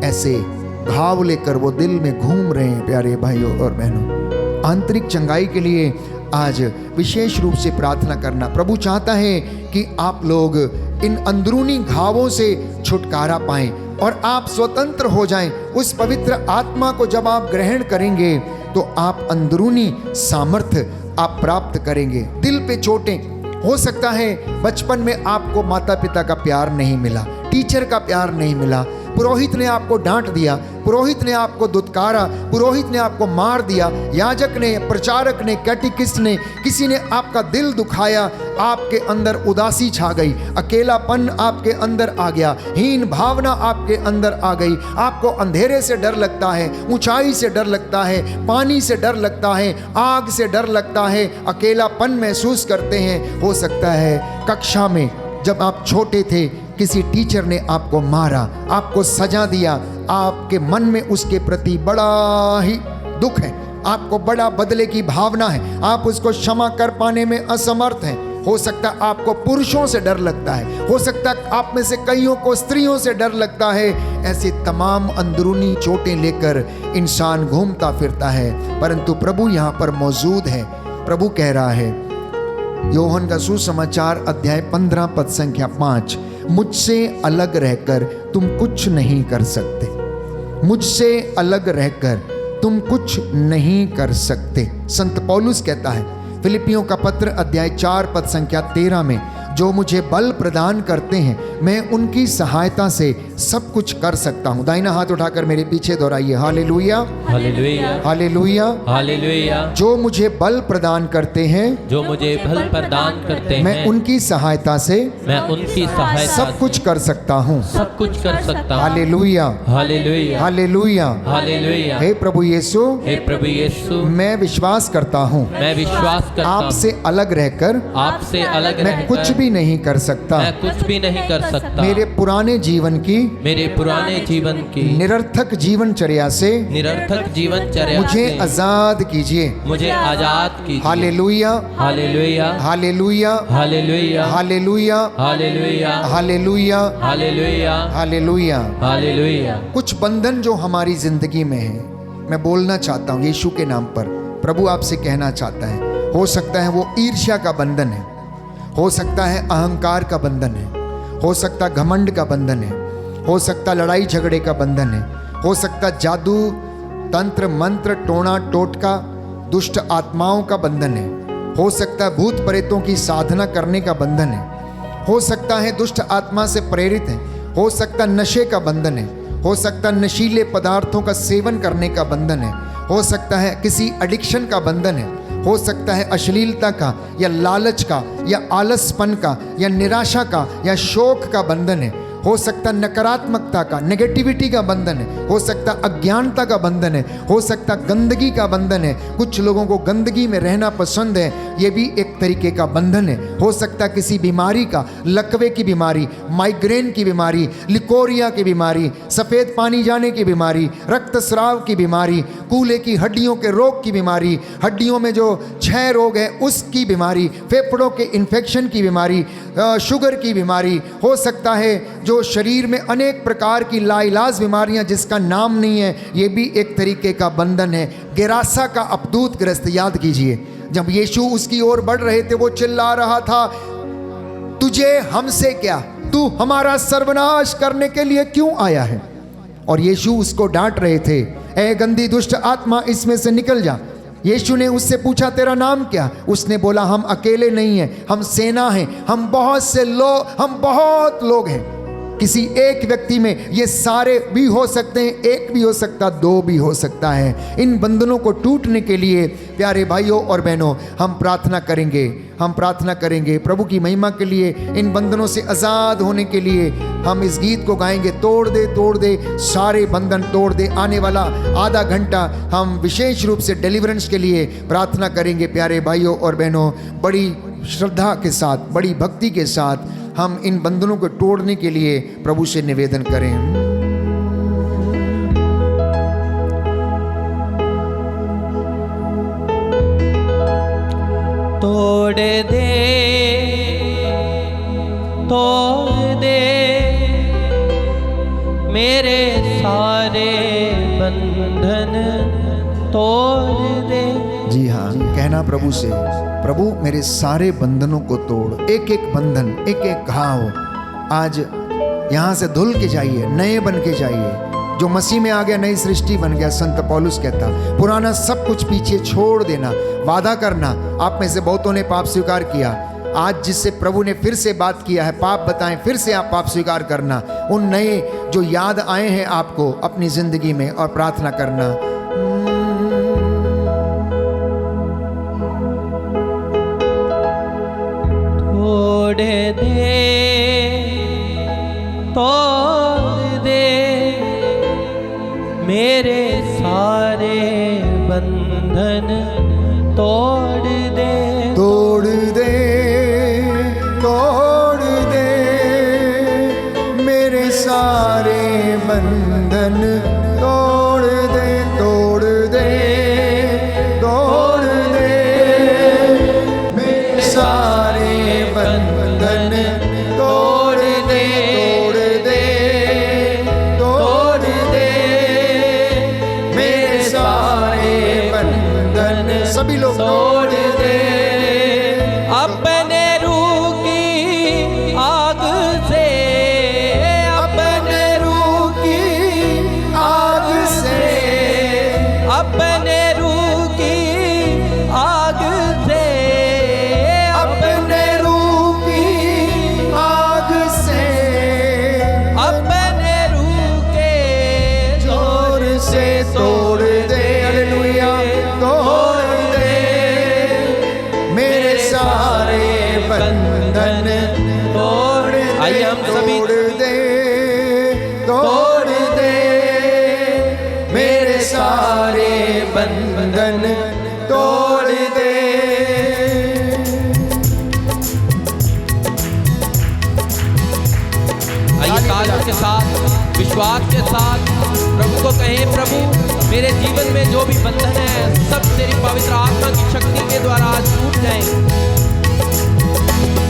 ऐसे घाव लेकर वो दिल में घूम रहे हैं। प्यारे भाइयों और बहनों, आंतरिक चंगाई के लिए आज विशेष रूप से प्रार्थना करना। प्रभु चाहता है कि आप लोग इन अंदरूनी घावों से छुटकारा पाएं और आप स्वतंत्र हो जाएं। उस पवित्र आत्मा को जब आप ग्रहण करेंगे तो आप अंदरूनी सामर्थ्य आप प्राप्त करेंगे। दिल पे चोटें, हो सकता है बचपन में आपको माता पिता का प्यार नहीं मिला, टीचर का प्यार नहीं मिला, पुरोहित ने आपको डांट दिया, पुरोहित ने आपको दुत्कारा, पुरोहित ने आपको मार दिया, याजक ने, प्रचारक ने, कैटेकिस्ट ने, किसी ने आपका दिल दुखाया, आपके अंदर उदासी छा गई, अकेलापन आपके अंदर आ गया, हीन भावना आपके अंदर आ गई, आपको अंधेरे से डर लगता है, ऊंचाई से डर लगता है, पानी से डर लगता है, आग से डर लगता है, अकेलापन महसूस करते हैं। हो सकता है कक्षा में जब आप छोटे थे किसी टीचर ने आपको मारा, आपको सजा दिया, आपके मन में उसके प्रति बड़ा ही दुख है, आपको बड़ा बदले की भावना है, आप उसको क्षमा कर पाने में असमर्थ हैं। हो सकता है आपको पुरुषों से डर लगता है, हो सकता है आप में से कईयों को स्त्रियों से डर लगता है। ऐसे तमाम अंदरूनी चोटें लेकर इंसान घूमता फिरता है, परंतु प्रभु यहाँ पर मौजूद है। प्रभु कह रहा है, योहन का सुसमाचार अध्याय 15 पद संख्या 5, मुझसे अलग रहकर तुम कुछ नहीं कर सकते, मुझसे अलग रहकर तुम कुछ नहीं कर सकते। संत पौलुस कहता है फिलिपियों का पत्र अध्याय 4 पद संख्या 13 में, जो मुझे बल प्रदान करते हैं मैं उनकी सहायता से सब कुछ कर सकता हूँ। दाहिना हाथ उठाकर मेरे पीछे दोहराइए, हालेलुया हालेलुया हालेलुया। हालेलुया। जो मुझे बल प्रदान करते हैं जो मुझे बल प्रदान करते हैं मैं उनकी सहायता से मैं उनकी सहायता सब कुछ कर सकता हूँ। सब कुछ कर सकता हूँ। Hallelujah hallelujah hallelujah. हालेलुया। हे प्रभु यीशु, हे प्रभु यीशु, मैं विश्वास करता हूँ मैं विश्वास करता हूँ आपसे अलग रहकर आपसे अलग मैं रहकर कुछ भी नहीं कर सकता। मैं कुछ भी नहीं कर सकता। मेरे पुराने जीवन की मेरे पुराने जीवन की निरर्थक जीवनचर्या से निरर्थक जीवनचर्या मुझे से आजाद कीजिए। मुझे आजाद कीजिए। Hallelujah hallelujah hallelujah hallelujah hallelujah hallelujah hallelujah hallelujah hallelujah. Hallelujah. कुछ बंधन जो हमारी जिंदगी में है, मैं बोलना चाहता हूँ यीशु के नाम पर। प्रभु आपसे कहना चाहता है, हो सकता है वो ईर्ष्या का बंधन है, हो सकता है अहंकार का बंधन है, हो सकता घमंड का बंधन है, हो सकता लड़ाई झगड़े का बंधन है, हो सकता जादू तंत्र मंत्र टोना टोटका दुष्ट आत्माओं का बंधन है, हो सकता है भूत प्रेतों की साधना करने का बंधन है, हो सकता है दुष्ट आत्मा से प्रेरित है, हो सकता नशे का बंधन है, हो सकता नशीले पदार्थों का सेवन करने का बंधन है, हो सकता है किसी एडिक्शन का बंधन है, हो सकता है अश्लीलता का या लालच का या आलसपन का या निराशा का या शोक का बंधन है, हो सकता नकारात्मकता का नेगेटिविटी का बंधन है, हो सकता अज्ञानता का बंधन है, हो सकता गंदगी का बंधन है। कुछ लोगों को गंदगी में रहना पसंद है, ये भी एक तरीके का बंधन है। हो सकता किसी बीमारी का, लकवे की बीमारी, माइग्रेन की बीमारी, लिकोरिया की बीमारी, सफ़ेद पानी जाने की बीमारी, रक्तस्राव की बीमारी, कूल्हे की हड्डियों के रोग की बीमारी, हड्डियों में जो क्षय रोग है उसकी बीमारी, फेफड़ों के इन्फेक्शन की बीमारी, शुगर की बीमारी, हो सकता है जो शरीर में अनेक प्रकार की लाइलाज बीमारियां जिसका नाम नहीं है, ये भी एक तरीके का बंधन है। गेरासा का अपदूत ग्रस्त याद कीजिए, जब यीशु उसकी ओर बढ़ रहे थे वो चिल्ला रहा था, तुझे हमसे क्या, तू हमारा सर्वनाश करने के लिए क्यों आया है। और यीशु उसको डांट रहे थे, ए गंदी दुष्ट आत्मा इसमें से निकल जा। यीशु ने उससे पूछा तेरा नाम क्या, उसने बोला हम अकेले नहीं हैं, हम सेना हैं, हम बहुत लोग हैं। किसी एक व्यक्ति में ये सारे भी हो सकते हैं, एक भी हो सकता, दो भी हो सकता है। इन बंधनों को टूटने के लिए प्यारे भाइयों और बहनों हम प्रार्थना करेंगे प्रभु की महिमा के लिए। इन बंधनों से आज़ाद होने के लिए हम इस गीत को गाएंगे, तोड़ दे सारे बंधन तोड़ दे। आने वाला आधा घंटा हम विशेष रूप से डिलीवरेंस के लिए प्रार्थना करेंगे। प्यारे भाइयों और बहनों, बड़ी श्रद्धा के साथ, बड़ी भक्ति के साथ हम इन बंधनों को तोड़ने के लिए प्रभु से निवेदन करें। तोड़ दे मेरे सारे बंधन तोड़ दे। जी हाँ, कहना प्रभु से, प्रभु मेरे सारे बंधनों को तोड़। एक एक बंधन, एक एक घाव आज यहाँ से धुल के जाइए, नए बन के जाइए। जो मसीह में आ गया नई सृष्टि बन गया। संत पौलुस कहता, पुराना सब कुछ पीछे छोड़ देना, वादा करना। आप में से बहुतों ने पाप स्वीकार किया, आज जिससे प्रभु ने फिर से बात किया है, पाप बताएं, फिर से आप पाप स्वीकार करना। उन नए जो याद आए हैं आपको अपनी जिंदगी में, और प्रार्थना करना, तोड़ दे मेरे सारे बंधन तोड़ दे। तोड़ दे मेरे सारे बंधन तोड़ दे मेरे सारे बंधन तोड़ दे मेरे सारे बंधन। सभी लोग तोड़ दे अपने रूह की आग से, अपने रूह की आग से, अपने रूह की आग से, अपने रूह की तोड़ दे, हालेलुया, तोड़ दे मेरे सारे बंधन, तोड़ दे, आइए हम सभी तोड़ दे, तोड़ दे मेरे सारे बंधन, तोड़ दे। आइए तालियों के साथ, विश्वास के साथ प्रभु को कहें, प्रभु मेरे जीवन में जो भी बंधन है सब तेरी पवित्र आत्मा की शक्ति के द्वारा आज टूट जाए।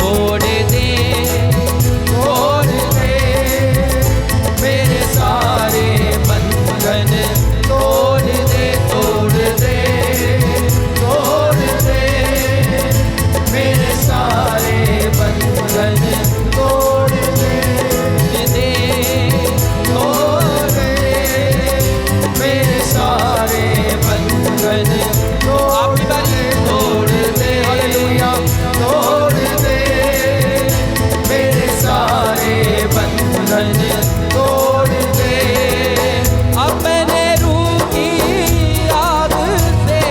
तोड़ दे, तोड़ दे मेरे सारे बंधन, तोड़ दे, तोड़ दे, तोड़ दे मेरे सारे बंधन, तोड़ दे, तोड़ दे मेरे सारे बंधन, तोड़ दे, तोड़ दे, हालेलुया, तोड़ दे मेरे सारे बंधन, तोड़ दे। अपने रूह की आग से,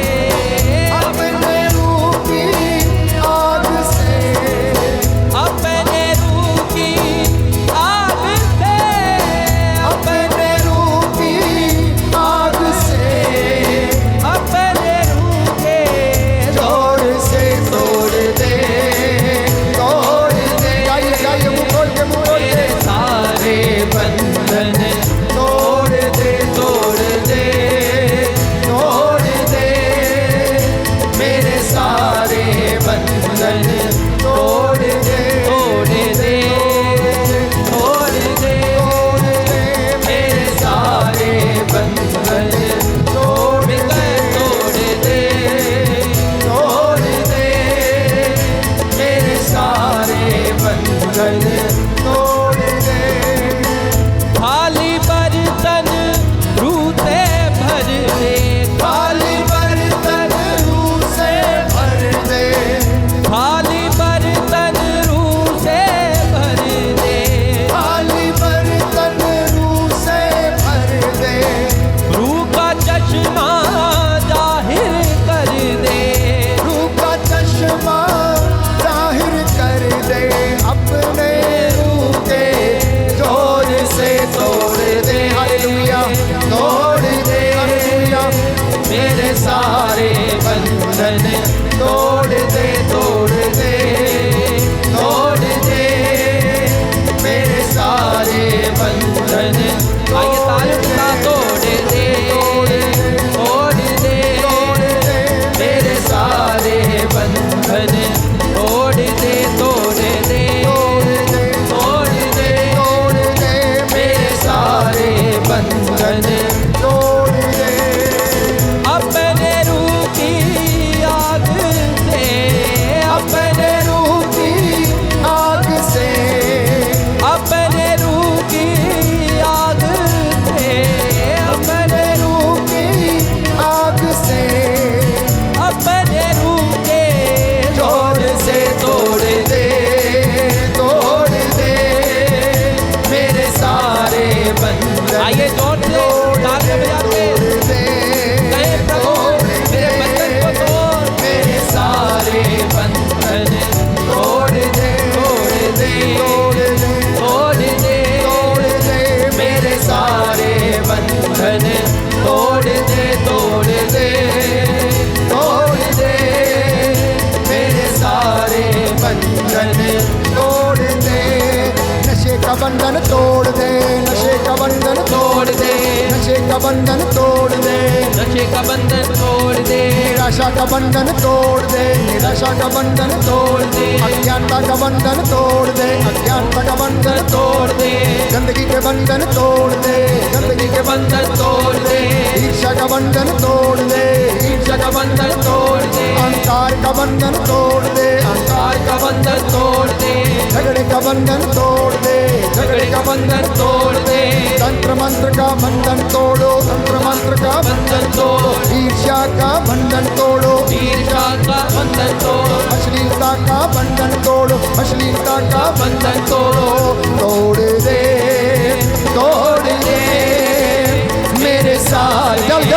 अपने रूह की आग से, अपने रूह की आग से, अपने रूह की आग से, अपने रूह के जोर से तोड़ दे, तोड़ दे, गाइए गाइए, मुंह खोल के, मुंह खोल के, सारे बंधन तोड़ दे, तोड़ दे, तोड़ दे मेरे सारे बंधन, तोड़ दे, तोड़ दे, तोड़ दे, तोड़ दे मेरे सारे बंधन, तोड़ दे, तोड़ दे, तोड़ दे मेरे सारे बंधन, तोड़ दे। खाली बर्तन रूह से भर दे, खाली बर्तन रूह से भर दे, खाली बर्तन रूह से भर दे, खाली बर्तन रूह से भर दे, रूह का चश्मा जाहिर कर दे, रूह का चश्मा जाहिर कर दे, अपने रूह के जोर से तोड़ दे, हालेलुया, तोड़ दे, हालेलुया मेरे सारे बंधन, तोड़ दे, तोड़ दे, तोड़ दे मेरे सारे बंधन, आइए तालियों के साथ तोड़ दे, तोड़ दे, तोड़ दे मेरे सारे बंधन, तोड़ दे, तोड़ दे, तोड़ दे, तोड़ दे, तोड़ दे मेरे सारे बंधन, तोड़ दे। अपने रूह की आग से, अपने रूह की आग से, अपने रूह की आग से, अपने रूह की आग से, अपने रूह के जोर से तोड़ दे, तोड़ दे मेरे सारे बंधन, आइए जोर से तालियां बजा के तोड़ दे, कहे, प्रभु मेरे बंधन को तोड़, मेरे सारे बंधन, तोड़ दे, तोड़ दे, तोड़ दे, तोड़ दे, तोड़ दे मेरे सारे बंधन, तोड़ दे, तोड़ दे, तोड़ दे मेरे सारे बंधन, तोड़ दे, नशे का बंधन तोड़ दे, नशे का बंधन तोड़ दे, नशे का बंधन तोड़ दे, नशे का बंधन तोड़ दे, निराशा का बंधन तोड़ दे, निराशा का बंधन तोड़ दे, अज्ञानता का बंधन तोड़ दे, अज्ञानता का बंधन तोड़ दे, गंदगी के बंधन तोड़ दे, गंदगी के बंधन तोड़ दे, ईर्ष्या का बंधन तोड़ दे, ईर्ष्या का बंधन तोड़ दे, अहंकार का बंधन तोड़ दे, अहंकार का बंधन तोड़ दे, झगड़े का बंधन तोड़ दे, झगड़े का बंधन तोड़ दे, तंत्र मंत्र का बंधन तोड़ो, तंत्र मंत्र का बंधन तोड़ो, ईर्ष्या का बंधन तोड़ो, ईर्ष्या का बंधन तोड़, अश्लीलता का बंधन तोड़ो, अश्लीलता का बंधन तोड़ो, तोड़ दे मेरे साथ, जल्दी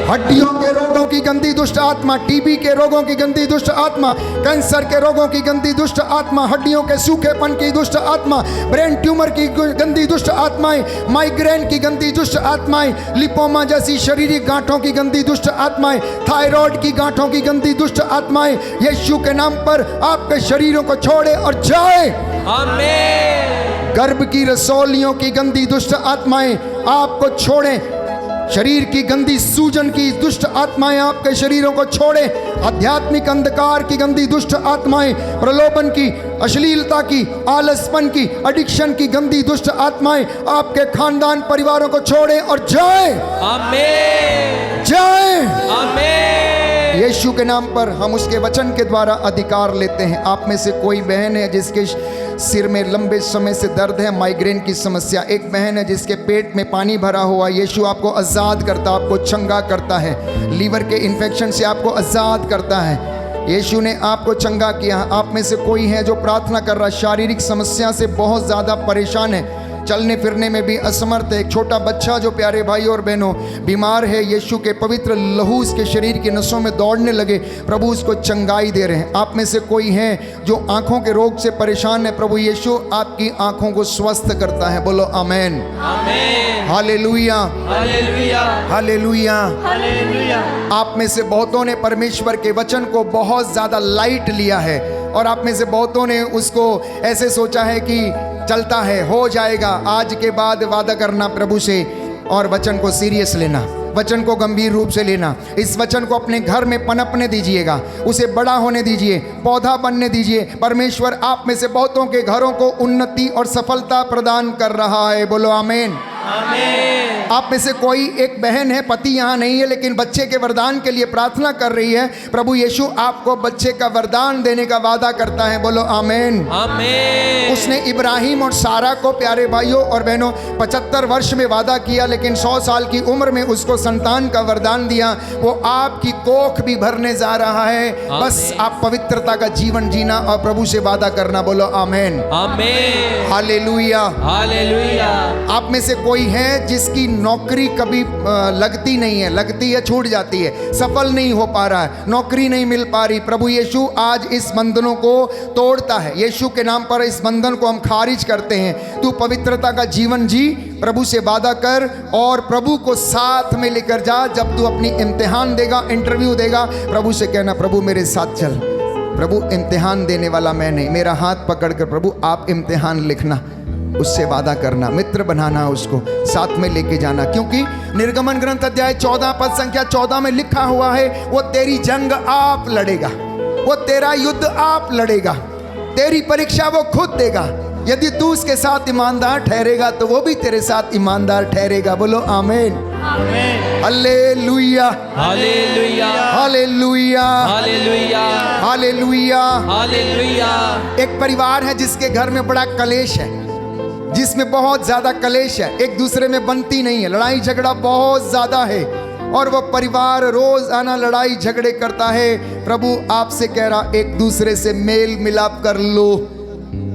हड्डियों के रोगों की गंदी दुष्ट आत्मा, टीबी के रोगों की गंदी दुष्ट आत्मा, कैंसर के रोगों की गंदी दुष्ट आत्मा, हड्डियों के सूखेपन की दुष्ट आत्मा, ब्रेन ट्यूमर की गंदी दुष्ट आत्माएं, माइग्रेन की गंदी दुष्ट आत्माएं, लिपोमा जैसी शारीरिक गांठों की गंदी दुष्ट आत्माएं, थायराइड की गांठों की गंदी दुष्ट आत्माएं, यीशु के नाम पर आपके शरीरों को छोड़े और जाए। आमीन। गर्भ की रसौलियों की गंदी दुष्ट आत्माएं आपको छोड़ें। शरीर की गंदी सूजन की दुष्ट आत्माएं आपके शरीरों को छोड़े। आध्यात्मिक अंधकार की गंदी दुष्ट आत्माएं, प्रलोभन की, अश्लीलता की, आलसपन की, एडिक्शन की गंदी दुष्ट आत्माएं आपके खानदान परिवारों को छोड़े और जाए। आमीन। जाए। आमीन। यीशु के नाम पर हम उसके वचन के द्वारा अधिकार लेते हैं। आप में से कोई बहन है जिसके सिर में लंबे समय से दर्द है, माइग्रेन की समस्या, एक बहन है जिसके पेट में पानी भरा हुआ, यीशु आपको आज़ाद करता, आपको चंगा करता है। लीवर के इन्फेक्शन से आपको आज़ाद करता है। यीशु ने आपको चंगा किया। आप में से कोई है जो प्रार्थना कर रहा है, शारीरिक समस्या से बहुत ज़्यादा परेशान है, चलने फिरने में भी असमर्थ है। एक छोटा बच्चा जो प्यारे भाई और बहनों बीमार है, यीशु के पवित्र लहू उसके शरीर की नसों में दौड़ने लगे, प्रभु उसको चंगाई दे रहे हैं। आप में से कोई है जो आंखों के रोग से परेशान है, प्रभु यीशु आपकी आंखों को स्वस्थ करता है। बोलो आमेन। आमीन। हालेलुया। हालेलुया। हालेलुया। हालेलुया। आप में से बहुतों ने परमेश्वर के वचन को बहुत ज़्यादा लाइट लिया है और आप में से बहुतों ने उसको ऐसे सोचा है कि चलता है, हो जाएगा। आज के बाद वादा करना प्रभु से और वचन को सीरियस लेना, वचन को गंभीर रूप से लेना। इस वचन को अपने घर में पनपने दीजिएगा, उसे बड़ा होने दीजिए, पौधा बनने दीजिए। परमेश्वर आप में से बहुतों के घरों को उन्नति और सफलता प्रदान कर रहा है। बोलो आमीन। आमीन। आप में से कोई एक बहन है, पति यहाँ नहीं है लेकिन बच्चे के वरदान के लिए प्रार्थना कर रही है, प्रभु यीशु आपको बच्चे का वरदान देने का वादा करता है। बोलो आमीन। आमीन। उसने इब्राहिम और सारा को, प्यारे भाइयों और बहनों, 75 वर्ष में वादा किया लेकिन 100 साल की उम्र में उसको संतान का वरदान दिया। वो आपकी कोख भी भरने जा रहा है। बस आप पवित्रता का जीवन जीना और प्रभु से वादा करना। बोलो आमीन। आमीन। हालेलुया। हालेलुया। आप में से कोई है जिसकी नौकरी कभी लगती नहीं है, लगती है छूट जाती है, सफल नहीं हो पा रहा है, नौकरी नहीं मिल पा रही, प्रभु यीशु आज इस बंधनों को तोड़ता है। यीशु के नाम पर इस बंधन को हम खारिज करते हैं। तू पवित्रता का जीवन जी, प्रभु से वादा कर और प्रभु को साथ में लेकर जा। जब तू अपनी इम्तिहान देगा, इंटरव्यू देगा, प्रभु से कहना प्रभु मेरे साथ चल। प्रभु इम्तिहान देने वाला मैं नहीं, मेरा हाथ पकड़ कर प्रभु आप इम्तिहान लिखना, उससे वादा करना, मित्र बनाना, उसको साथ में लेके जाना। क्योंकि निर्गमन ग्रंथ अध्याय 14 पद संख्या 14 में लिखा हुआ है, वो तेरी जंग आप लड़ेगा, वो तेरा युद्ध आप लड़ेगा, तेरी परीक्षा वो खुद देगा। यदि तू उसके साथ ईमानदार ठहरेगा तो वो भी तेरे साथ ईमानदार ठहरेगा। बोलो आमीन। Hallelujah. Hallelujah. Hallelujah. Hallelujah. Hallelujah. Hallelujah. एक परिवार है जिसके घर में बड़ा कलेश है, जिसमें बहुत ज़्यादा कलेश है, एक दूसरे में बनती नहीं है, लड़ाई झगड़ा बहुत ज़्यादा है और वो परिवार रोज़ाना लड़ाई झगड़े करता है। प्रभु आपसे कह रहा, एक दूसरे से मेल मिलाप कर लो,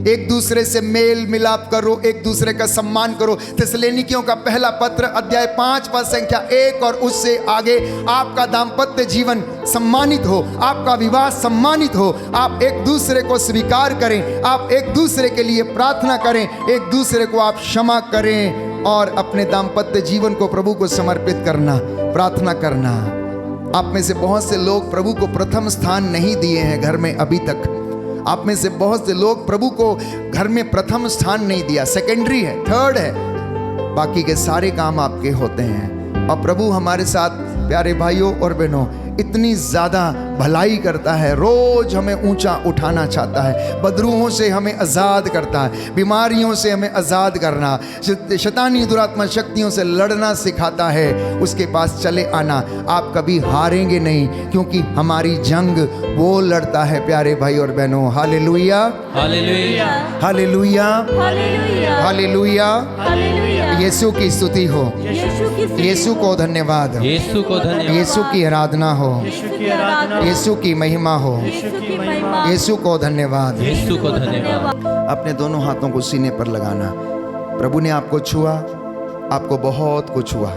एक दूसरे से मेल मिलाप करो, एक दूसरे का सम्मान करो। थिस्सलुनीकियों का पहला पत्र अध्याय 5 पद संख्या 1 और उससे आगे, आपका दाम्पत्य जीवन सम्मानित हो, आपका विवाह सम्मानित हो, आप एक दूसरे को स्वीकार करें, आप एक दूसरे के लिए प्रार्थना करें, एक दूसरे को आप क्षमा करें और अपने दाम्पत्य जीवन को प्रभु को समर्पित करना, प्रार्थना करना। आप में से बहुत से लोग प्रभु को प्रथम स्थान नहीं दिए हैं घर में अभी तक। आप में से बहुत से लोग प्रभु को घर में प्रथम स्थान नहीं दिया, सेकेंडरी है, थर्ड है, बाकी के सारे काम आपके होते हैं। और प्रभु हमारे साथ प्यारे भाइयों और बहनों इतनी ज़्यादा भलाई करता है, रोज़ हमें ऊंचा उठाना चाहता है, बदरूहों से हमें आज़ाद करता है, बीमारियों से हमें आज़ाद करना, शैतानी दुरात्मा शक्तियों से लड़ना सिखाता है। उसके पास चले आना, आप कभी हारेंगे नहीं क्योंकि हमारी जंग वो लड़ता है। प्यारे भाई और बहनों, hallelujah. Hallelujah. Hallelujah. Hallelujah. Hallelujah. Hallelujah. यीशु की स्तुति हो, यीशु को धन्यवाद, यीशु को धन्यवाद। यीशु की आराधना हो, यीशु की आराधना, यीशु की महिमा हो, यीशु की महिमा, यीशु को धन्यवाद। यीशु को धन्यवाद। अपने दोनों हाथों को सीने पर लगाना। प्रभु ने आपको छुआ, आपको बहुत कुछ हुआ,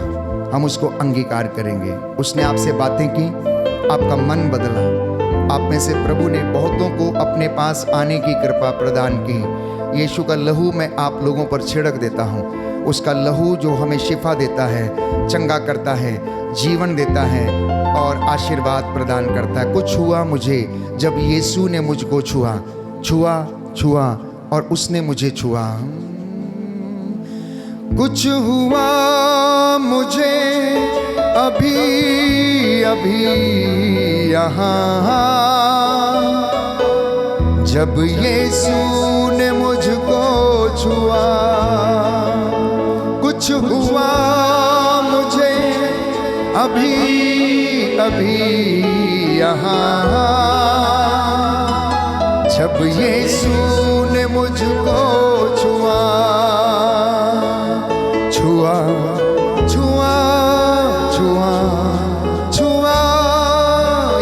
हम उसको अंगीकार करेंगे। उसने आपसे बातें की, आपका मन बदला, आप में से प्रभु ने बहुतों को अपने पास आने की कृपा प्रदान की। यीशु का लहू मैं आप लोगों पर छिड़क देता हूँ, उसका लहू जो हमें शिफा देता है, चंगा करता है, जीवन देता है और आशीर्वाद प्रदान करता है। कुछ हुआ मुझे जब यीशु ने मुझको छुआ और उसने मुझे छुआ। कुछ हुआ मुझे अभी यहाँ जब यीशु ने मुझको छुआ। कुछ हुआ मुझे अभी यहाँ जब यीशु ने मुझको छुआ।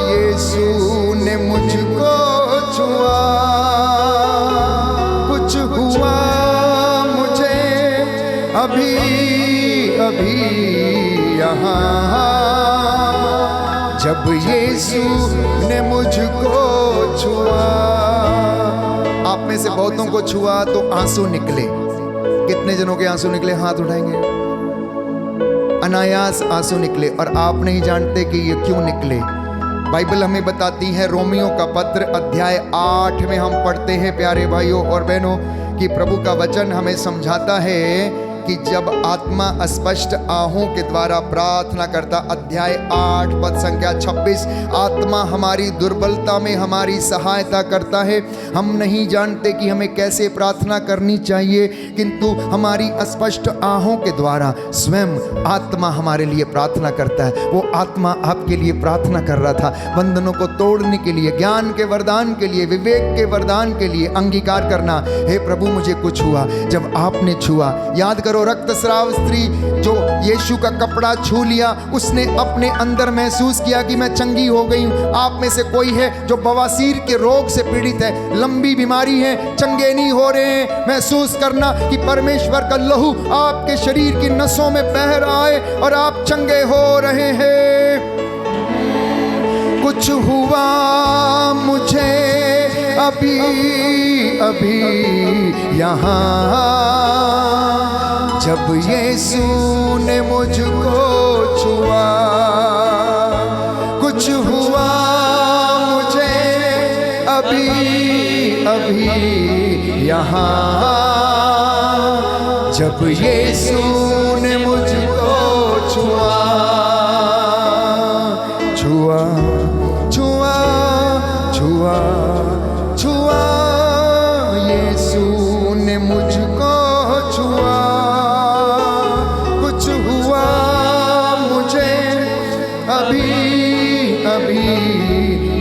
यीशु ने मुझको छुआ। कुछ हुआ मुझे अभी यहाँ जब यीशु ने मुझको छुआ। आप में से बहुतों को छुआ तो आंसू निकले। कितने जनों के आंसू निकले? हाथ उठाएंगे। अनायास आंसू निकले और आप नहीं जानते कि ये क्यों निकले। बाइबल हमें बताती है, रोमियो का पत्र अध्याय 8 में हम पढ़ते हैं प्यारे भाइयों और बहनों कि प्रभु का वचन हमें समझाता है कि जब आत्मा अस्पष्ट आहों के द्वारा प्रार्थना करता, अध्याय 8 पद संख्या 26, आत्मा हमारी दुर्बलता में हमारी सहायता करता है। हम नहीं जानते कि हमें कैसे प्रार्थना करनी चाहिए, किंतु हमारी अस्पष्ट आहों के द्वारा स्वयं आत्मा हमारे लिए प्रार्थना करता है। वो आत्मा आपके लिए प्रार्थना कर रहा था, बंधनों को तोड़ने के लिए, ज्ञान के वरदान के लिए, विवेक के वरदान के लिए अंगीकार करना। हे प्रभु मुझे कुछ हुआ। जब आपने छुआ, याद करो रक्तस्राव स्त्री जो यीशु का कपड़ा छू लिया, उसने अपने अंदर महसूस किया कि मैं चंगी हो गई हूं। आप में से कोई है जो बवासीर के रोग से पीड़ित है, लंबी बीमारी है, चंगे नहीं हो रहे हैं, महसूस करना कि परमेश्वर का लहू आपके शरीर की नसों में बह रहा है और आप चंगे हो रहे हैं। कुछ हुआ मुझे अभी यहाँ जब यीशु ने मुझको छुआ। कुछ हुआ मुझे अभी यहाँ जब यीशु ने मुझको छुआ। यीशु ने मुझको छुआ। कुछ हुआ मुझे अभी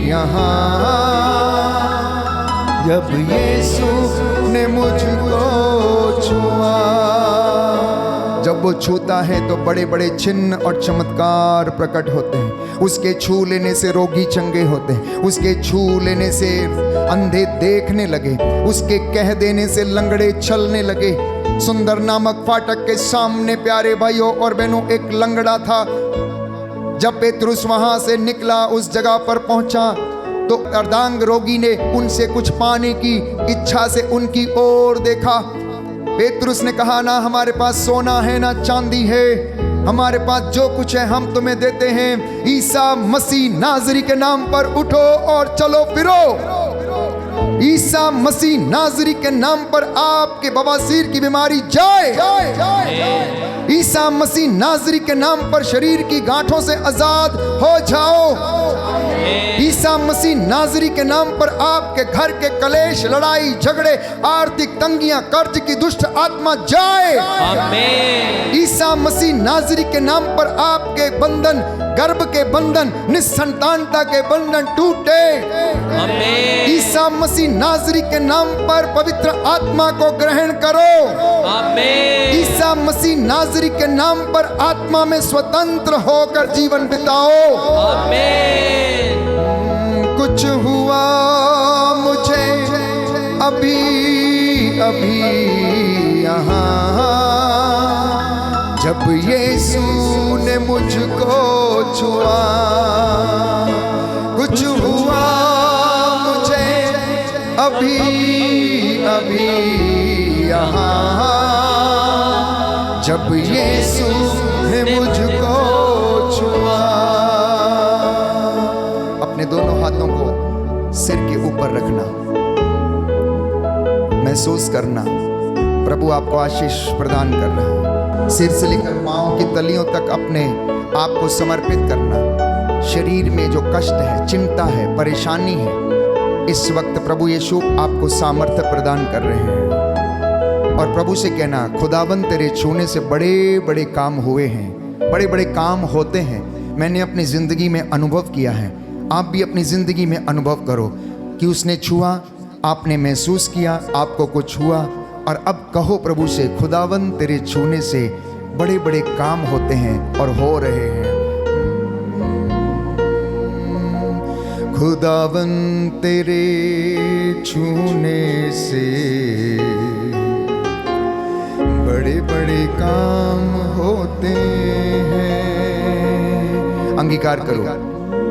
यहाँ जब यीशु ने मुझको छुआ। जब वो छूता है तो बड़े बड़े चिन्ह और चमत्कार प्रकट होते हैं। उसके छू लेने से रोगी चंगे होते हैं, उसके छू लेने से अंधे देखने लगे, उसके कह देने से लंगड़े चलने लगे। सुंदर नामक फाटक के सामने प्यारे भाइयों और बहनों एक लंगड़ा था। जब पेतरुस वहां से निकला, उस जगह पर पहुंचा तो अर्धांग रोगी ने उनसे कुछ पाने की इच्छा से उनकी ओर देखा। पेतरुस ने कहा, ना हमारे पास सोना है ना चांदी है, हमारे पास जो कुछ है हम तुम्हें देते हैं। ईसा मसीह नाजरी के नाम पर उठो और चलो फिरो। ईसा मसीह नाजरी के नाम पर आपके बवासीर की बीमारी जाए। ईसा मसीह नाजरी के नाम पर शरीर की गांठों से आजाद हो जाओ। ईसा मसीह नाजरी के नाम पर आपके घर के कलेश, लड़ाई झगड़े, आर्थिक तंगियां, कर्ज की दुष्ट आत्मा जाए। ईसा मसीह नाजरी के नाम पर आपके बंधन, गर्भ के बंधन, निसंतानता के बंधन टूटे। ईसा मसीह नाजरी के नाम पर पवित्र आत्मा को ग्रहण करो। ईसा मसीह नाजरी के नाम पर आत्मा में स्वतंत्र होकर जीवन बिताओ। कुछ हुआ मुझे अभी यहाँ जब यीशु ने मुझको छुआ, कुछ हुआ मुझे अभी अभी यहाँ, जब यीशु ने मुझको छुआ। अपने दोनों हाथों को सिर के ऊपर रखना, महसूस करना प्रभु आपको आशीष प्रदान कर रहा है। सिर से लेकर पांव की तलियों तक अपने आप को समर्पित करना। शरीर में जो कष्ट है, चिंता है, परेशानी है, इस वक्त प्रभु यीशु आपको सामर्थ्य प्रदान कर रहे हैं। और प्रभु से कहना, खुदाबंद तेरे छूने से बड़े बड़े काम हुए हैं, बड़े बड़े काम होते हैं, मैंने अपनी ज़िंदगी में अनुभव किया है। आप भी अपनी ज़िंदगी में अनुभव करो कि उसने छुआ, आपने महसूस किया, आपको कुछ हुआ। और अब कहो प्रभु से, खुदावंद तेरे छूने से बड़े बड़े काम होते हैं और हो रहे हैं। खुदावंद तेरे छूने से बड़े बड़े काम होते हैं। अंगीकार करो,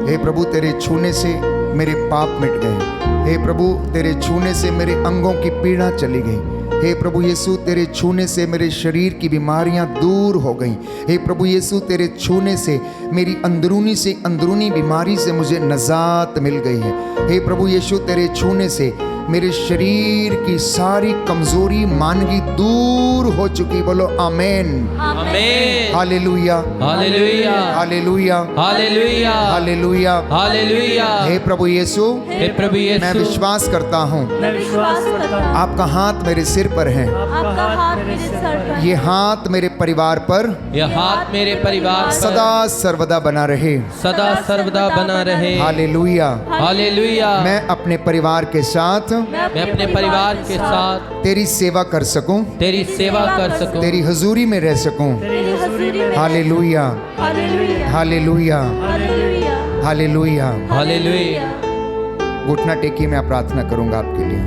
हे प्रभु तेरे छूने से मेरे पाप मिट गए। हे प्रभु तेरे छूने से मेरे अंगों की पीड़ा चली गई। हे प्रभु यीशु तेरे छूने से मेरे शरीर की बीमारियां दूर हो गईं। हे प्रभु यीशु तेरे छूने से मेरी अंदरूनी से अंदरूनी बीमारी से मुझे नजात मिल गई है। हे प्रभु यीशु तेरे छूने से मेरे शरीर की सारी कमजोरी मानगी दूर हो चुकी। बोलो amen, amen, hallelujah, hallelujah, hallelujah, hallelujah, hallelujah, hallelujah. हे प्रभु यीशु, हे प्रभु यीशु, मैं विश्वास करता हूँ मैं विश्वास करता हूँ आपका हाथ मेरे सिर पर है। आपका हाथ मेरे सर पर, ये हाथ मेरे परिवार पर यह हाथ मेरे परिवार पर सदा सर्वदा बना रहे। सदा सर्वदा बना रहे। हालेलुया। हालेलुया। मैं अपने परिवार के साथ मैं अपने परिवार के साथ तेरी सेवा कर सकूं, तेरी सेवा कर सकूं, तेरी हजूरी में रह सकूं। तेरी हजूरी में। Hallelujah, hallelujah, hallelujah, hallelujah, hallelujah. Hallelujah. घुटना टेकिए, मैं प्रार्थना करूंगा आपके लिए।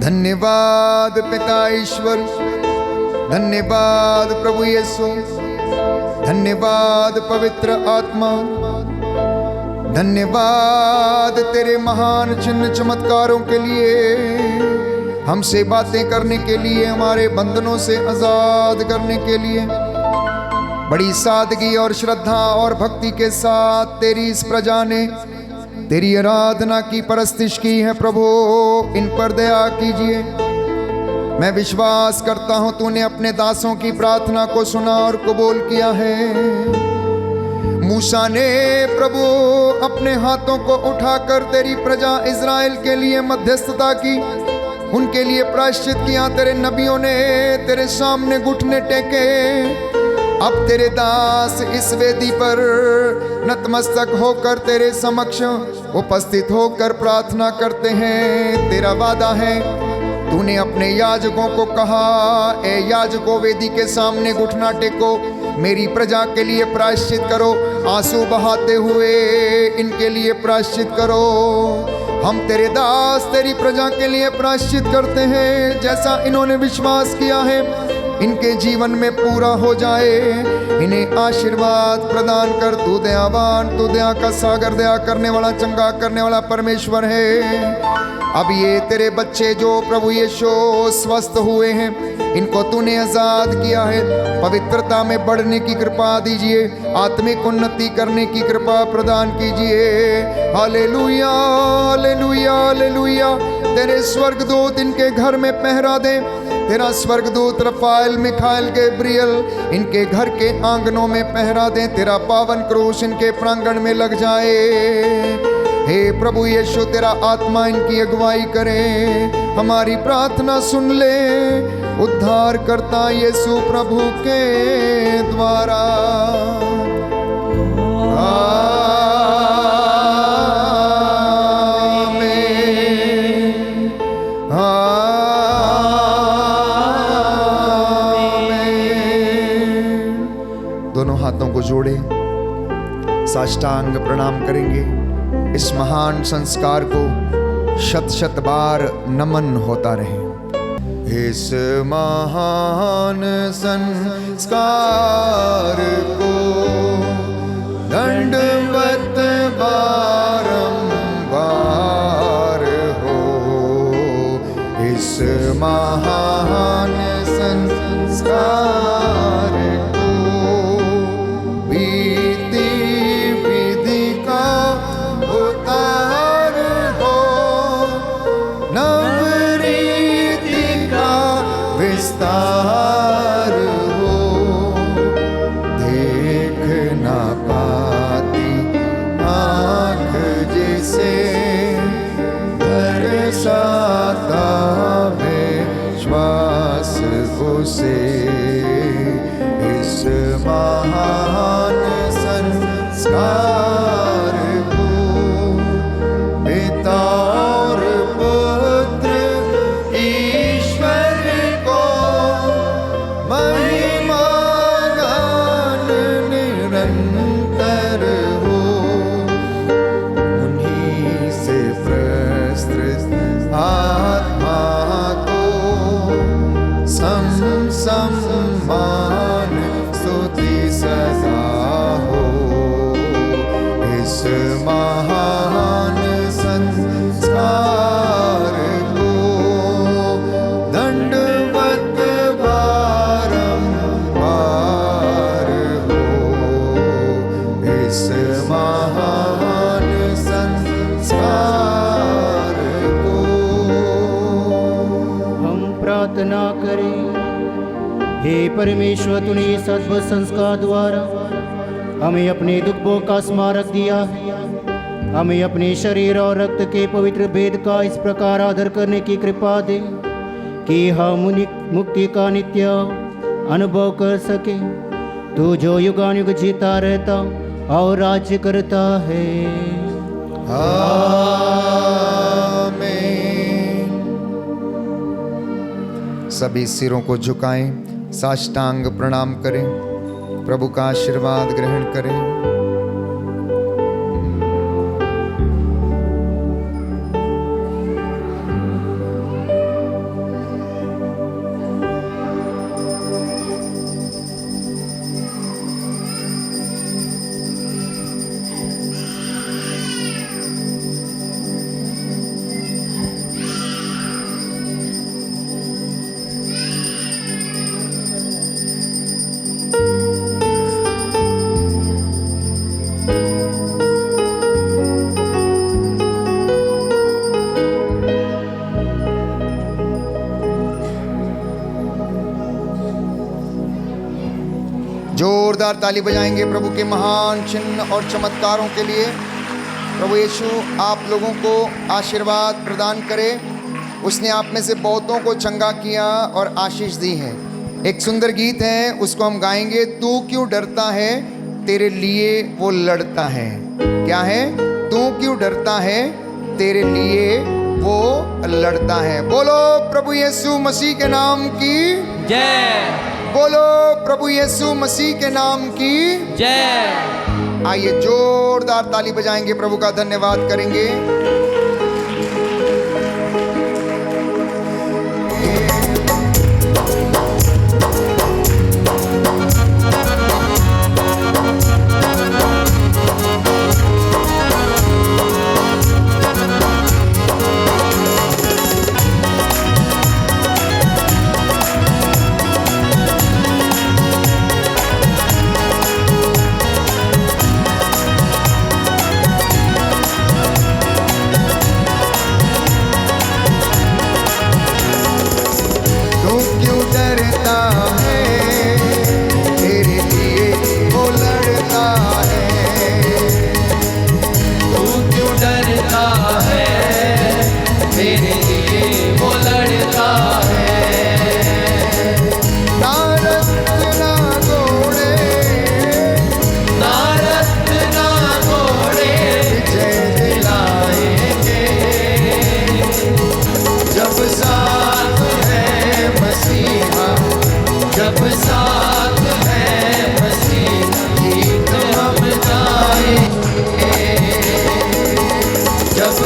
धन्यवाद पिता ईश्वर, धन्यवाद प्रभु यीशु, धन्यवाद पवित्र आत्मा, धन्यवाद तेरे महान चिन्ह चमत्कारों के लिए, हमसे बातें करने के लिए, हमारे बंधनों से आजाद करने के लिए। बड़ी सादगी और श्रद्धा और भक्ति के साथ तेरी इस प्रजा ने तेरी आराधना की, परस्तिश की है। प्रभु इन पर दया कीजिए। मैं विश्वास करता हूं तूने अपने दासों की प्रार्थना को सुना और कबूल किया है। मूसा ने प्रभु अपने हाथों को उठाकर तेरी प्रजा इज़राइल के लिए मध्यस्थता की, उनके लिए प्रायश्चित किया। तेरे नबियों ने तेरे सामने घुटने टेके। अब तेरे दास इस वेदी पर नतमस्तक होकर तेरे समक्ष उपस्थित होकर प्रार्थना करते हैं। तेरा वादा है, तूने अपने याजकों को कहा, ए याजकों वेदी के सामने घुटना टेको, मेरी प्रजा के लिए प्रायश्चित करो, आंसू बहाते हुए इनके लिए प्रायश्चित करो। हम तेरे दास तेरी प्रजा के लिए प्रायश्चित करते हैं। जैसा इन्होंने विश्वास किया है इनके जीवन में पूरा हो जाए। इन्हें आशीर्वाद प्रदान कर। तू दयावान, तू दया का सागर, दया करने वाला, चंगा करने वाला परमेश्वर है। अब ये तेरे बच्चे जो प्रभु यीशु स्वस्थ हुए हैं, इनको तूने आजाद किया है। पवित्रता में बढ़ने की कृपा दीजिए, आत्मिक उन्नति करने की कृपा प्रदान कीजिए। Hallelujah, hallelujah, hallelujah. तेरे स्वर्गदूत इनके घर में पहरा दे। तेरा स्वर्गदूत रफाएल, मिखाएल, गैब्रियल इनके घर के आंगनों में पहरा दे। तेरा पावन क्रूस इनके प्रांगण में लग जाए। हे प्रभु यीशु, तेरा आत्मा इनकी अगुवाई करे। हमारी प्रार्थना सुन ले, उद्धार करता यीशु प्रभु के द्वारा। दोनों हाथों को जोड़े, साष्टांग प्रणाम करेंगे। इस महान संस्कार को शत शत बार नमन होता रहे। इस महान संस्कार को दंडवत बारंबार हो। इस महान संस्कार को बीती विधि का उतार हो, नवरीति का विस्तार हो। देख ना पाती आँख जिसे दर्शाता विश्वास उसे। इस महान संस्कार को पिता और पुत्र ईश्वर को महिमा गान निरंतर हो। उन्हीं से प्रस्तुत आत्मा को सम्मान स्तुति सदा हो। इस महान संस्कार को दंडवत बारंबार हो। इस महान संस्कार को। हम प्रार्थना करें। हे परमेश्वर, तूने इस अद्भुत संस्कार द्वारा हमें अपने दुखों का स्मारक दिया है। हमें अपने शरीर और रक्त के पवित्र भेद का इस प्रकार आदर करने की कृपा दे कि हम मुक्ति का नित्य अनुभव कर सके। तू जो युगानुयुग जीता रहता और राज्य करता है। आमीन। सभी सिरों को झुकाएं, साष्टांग प्रणाम करें, प्रभु का आशीर्वाद ग्रहण करें। जोरदार ताली बजाएंगे प्रभु के महान चिन्ह और चमत्कारों के लिए। प्रभु यीशु आप लोगों को आशीर्वाद प्रदान करे। उसने आप में से बहुतों को चंगा किया और आशीष दी है। एक सुंदर गीत है, उसको हम गाएंगे। तू क्यों डरता है, तेरे लिए वो लड़ता है। क्या है? तू क्यों डरता है, तेरे लिए वो लड़ता है। बोलो प्रभु यीशु मसीह के नाम की जय। बोलो प्रभु यीशु मसीह के नाम की जय। आइए जोरदार ताली बजाएंगे, प्रभु का धन्यवाद करेंगे।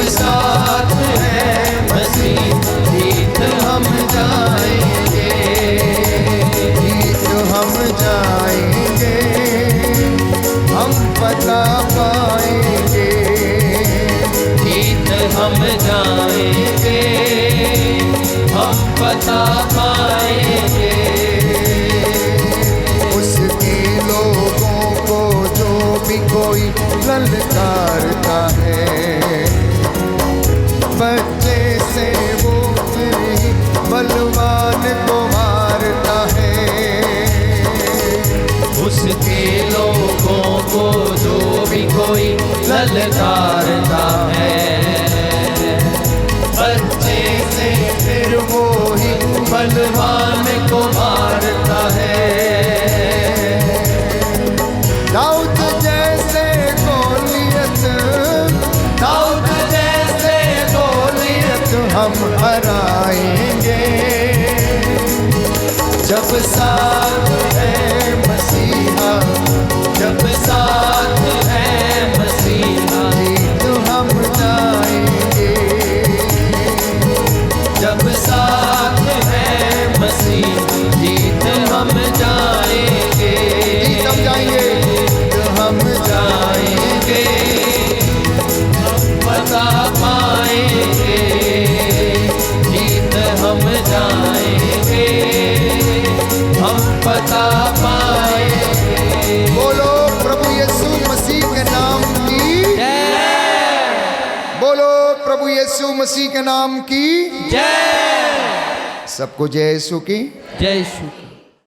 साथ है मसीह, गीत हम गाएं। उसके लोगों को जो भी कोई ललकारता है, बच्चे से फिर वो ही बलवान को मारता है। दाऊद जैसे गोलियत, दाऊद जैसे गोलियत हम हराएंगे जब साथ है मसीहा, जब साथ है मसीहा, जीत हम जाएंगे जब साथ है मसीहा, जीत हम जाएंगे, जीत हम जाएंगे, हम जाएंगे, पता पाएंगे, जीत हम जाएंगे, हम पता पाएंगे। बोलो प्रभु यीशु मसीह के नाम की जय, बोलो प्रभु यीशु मसीह के नाम की जय, सबको जय यीशु की। जय श्री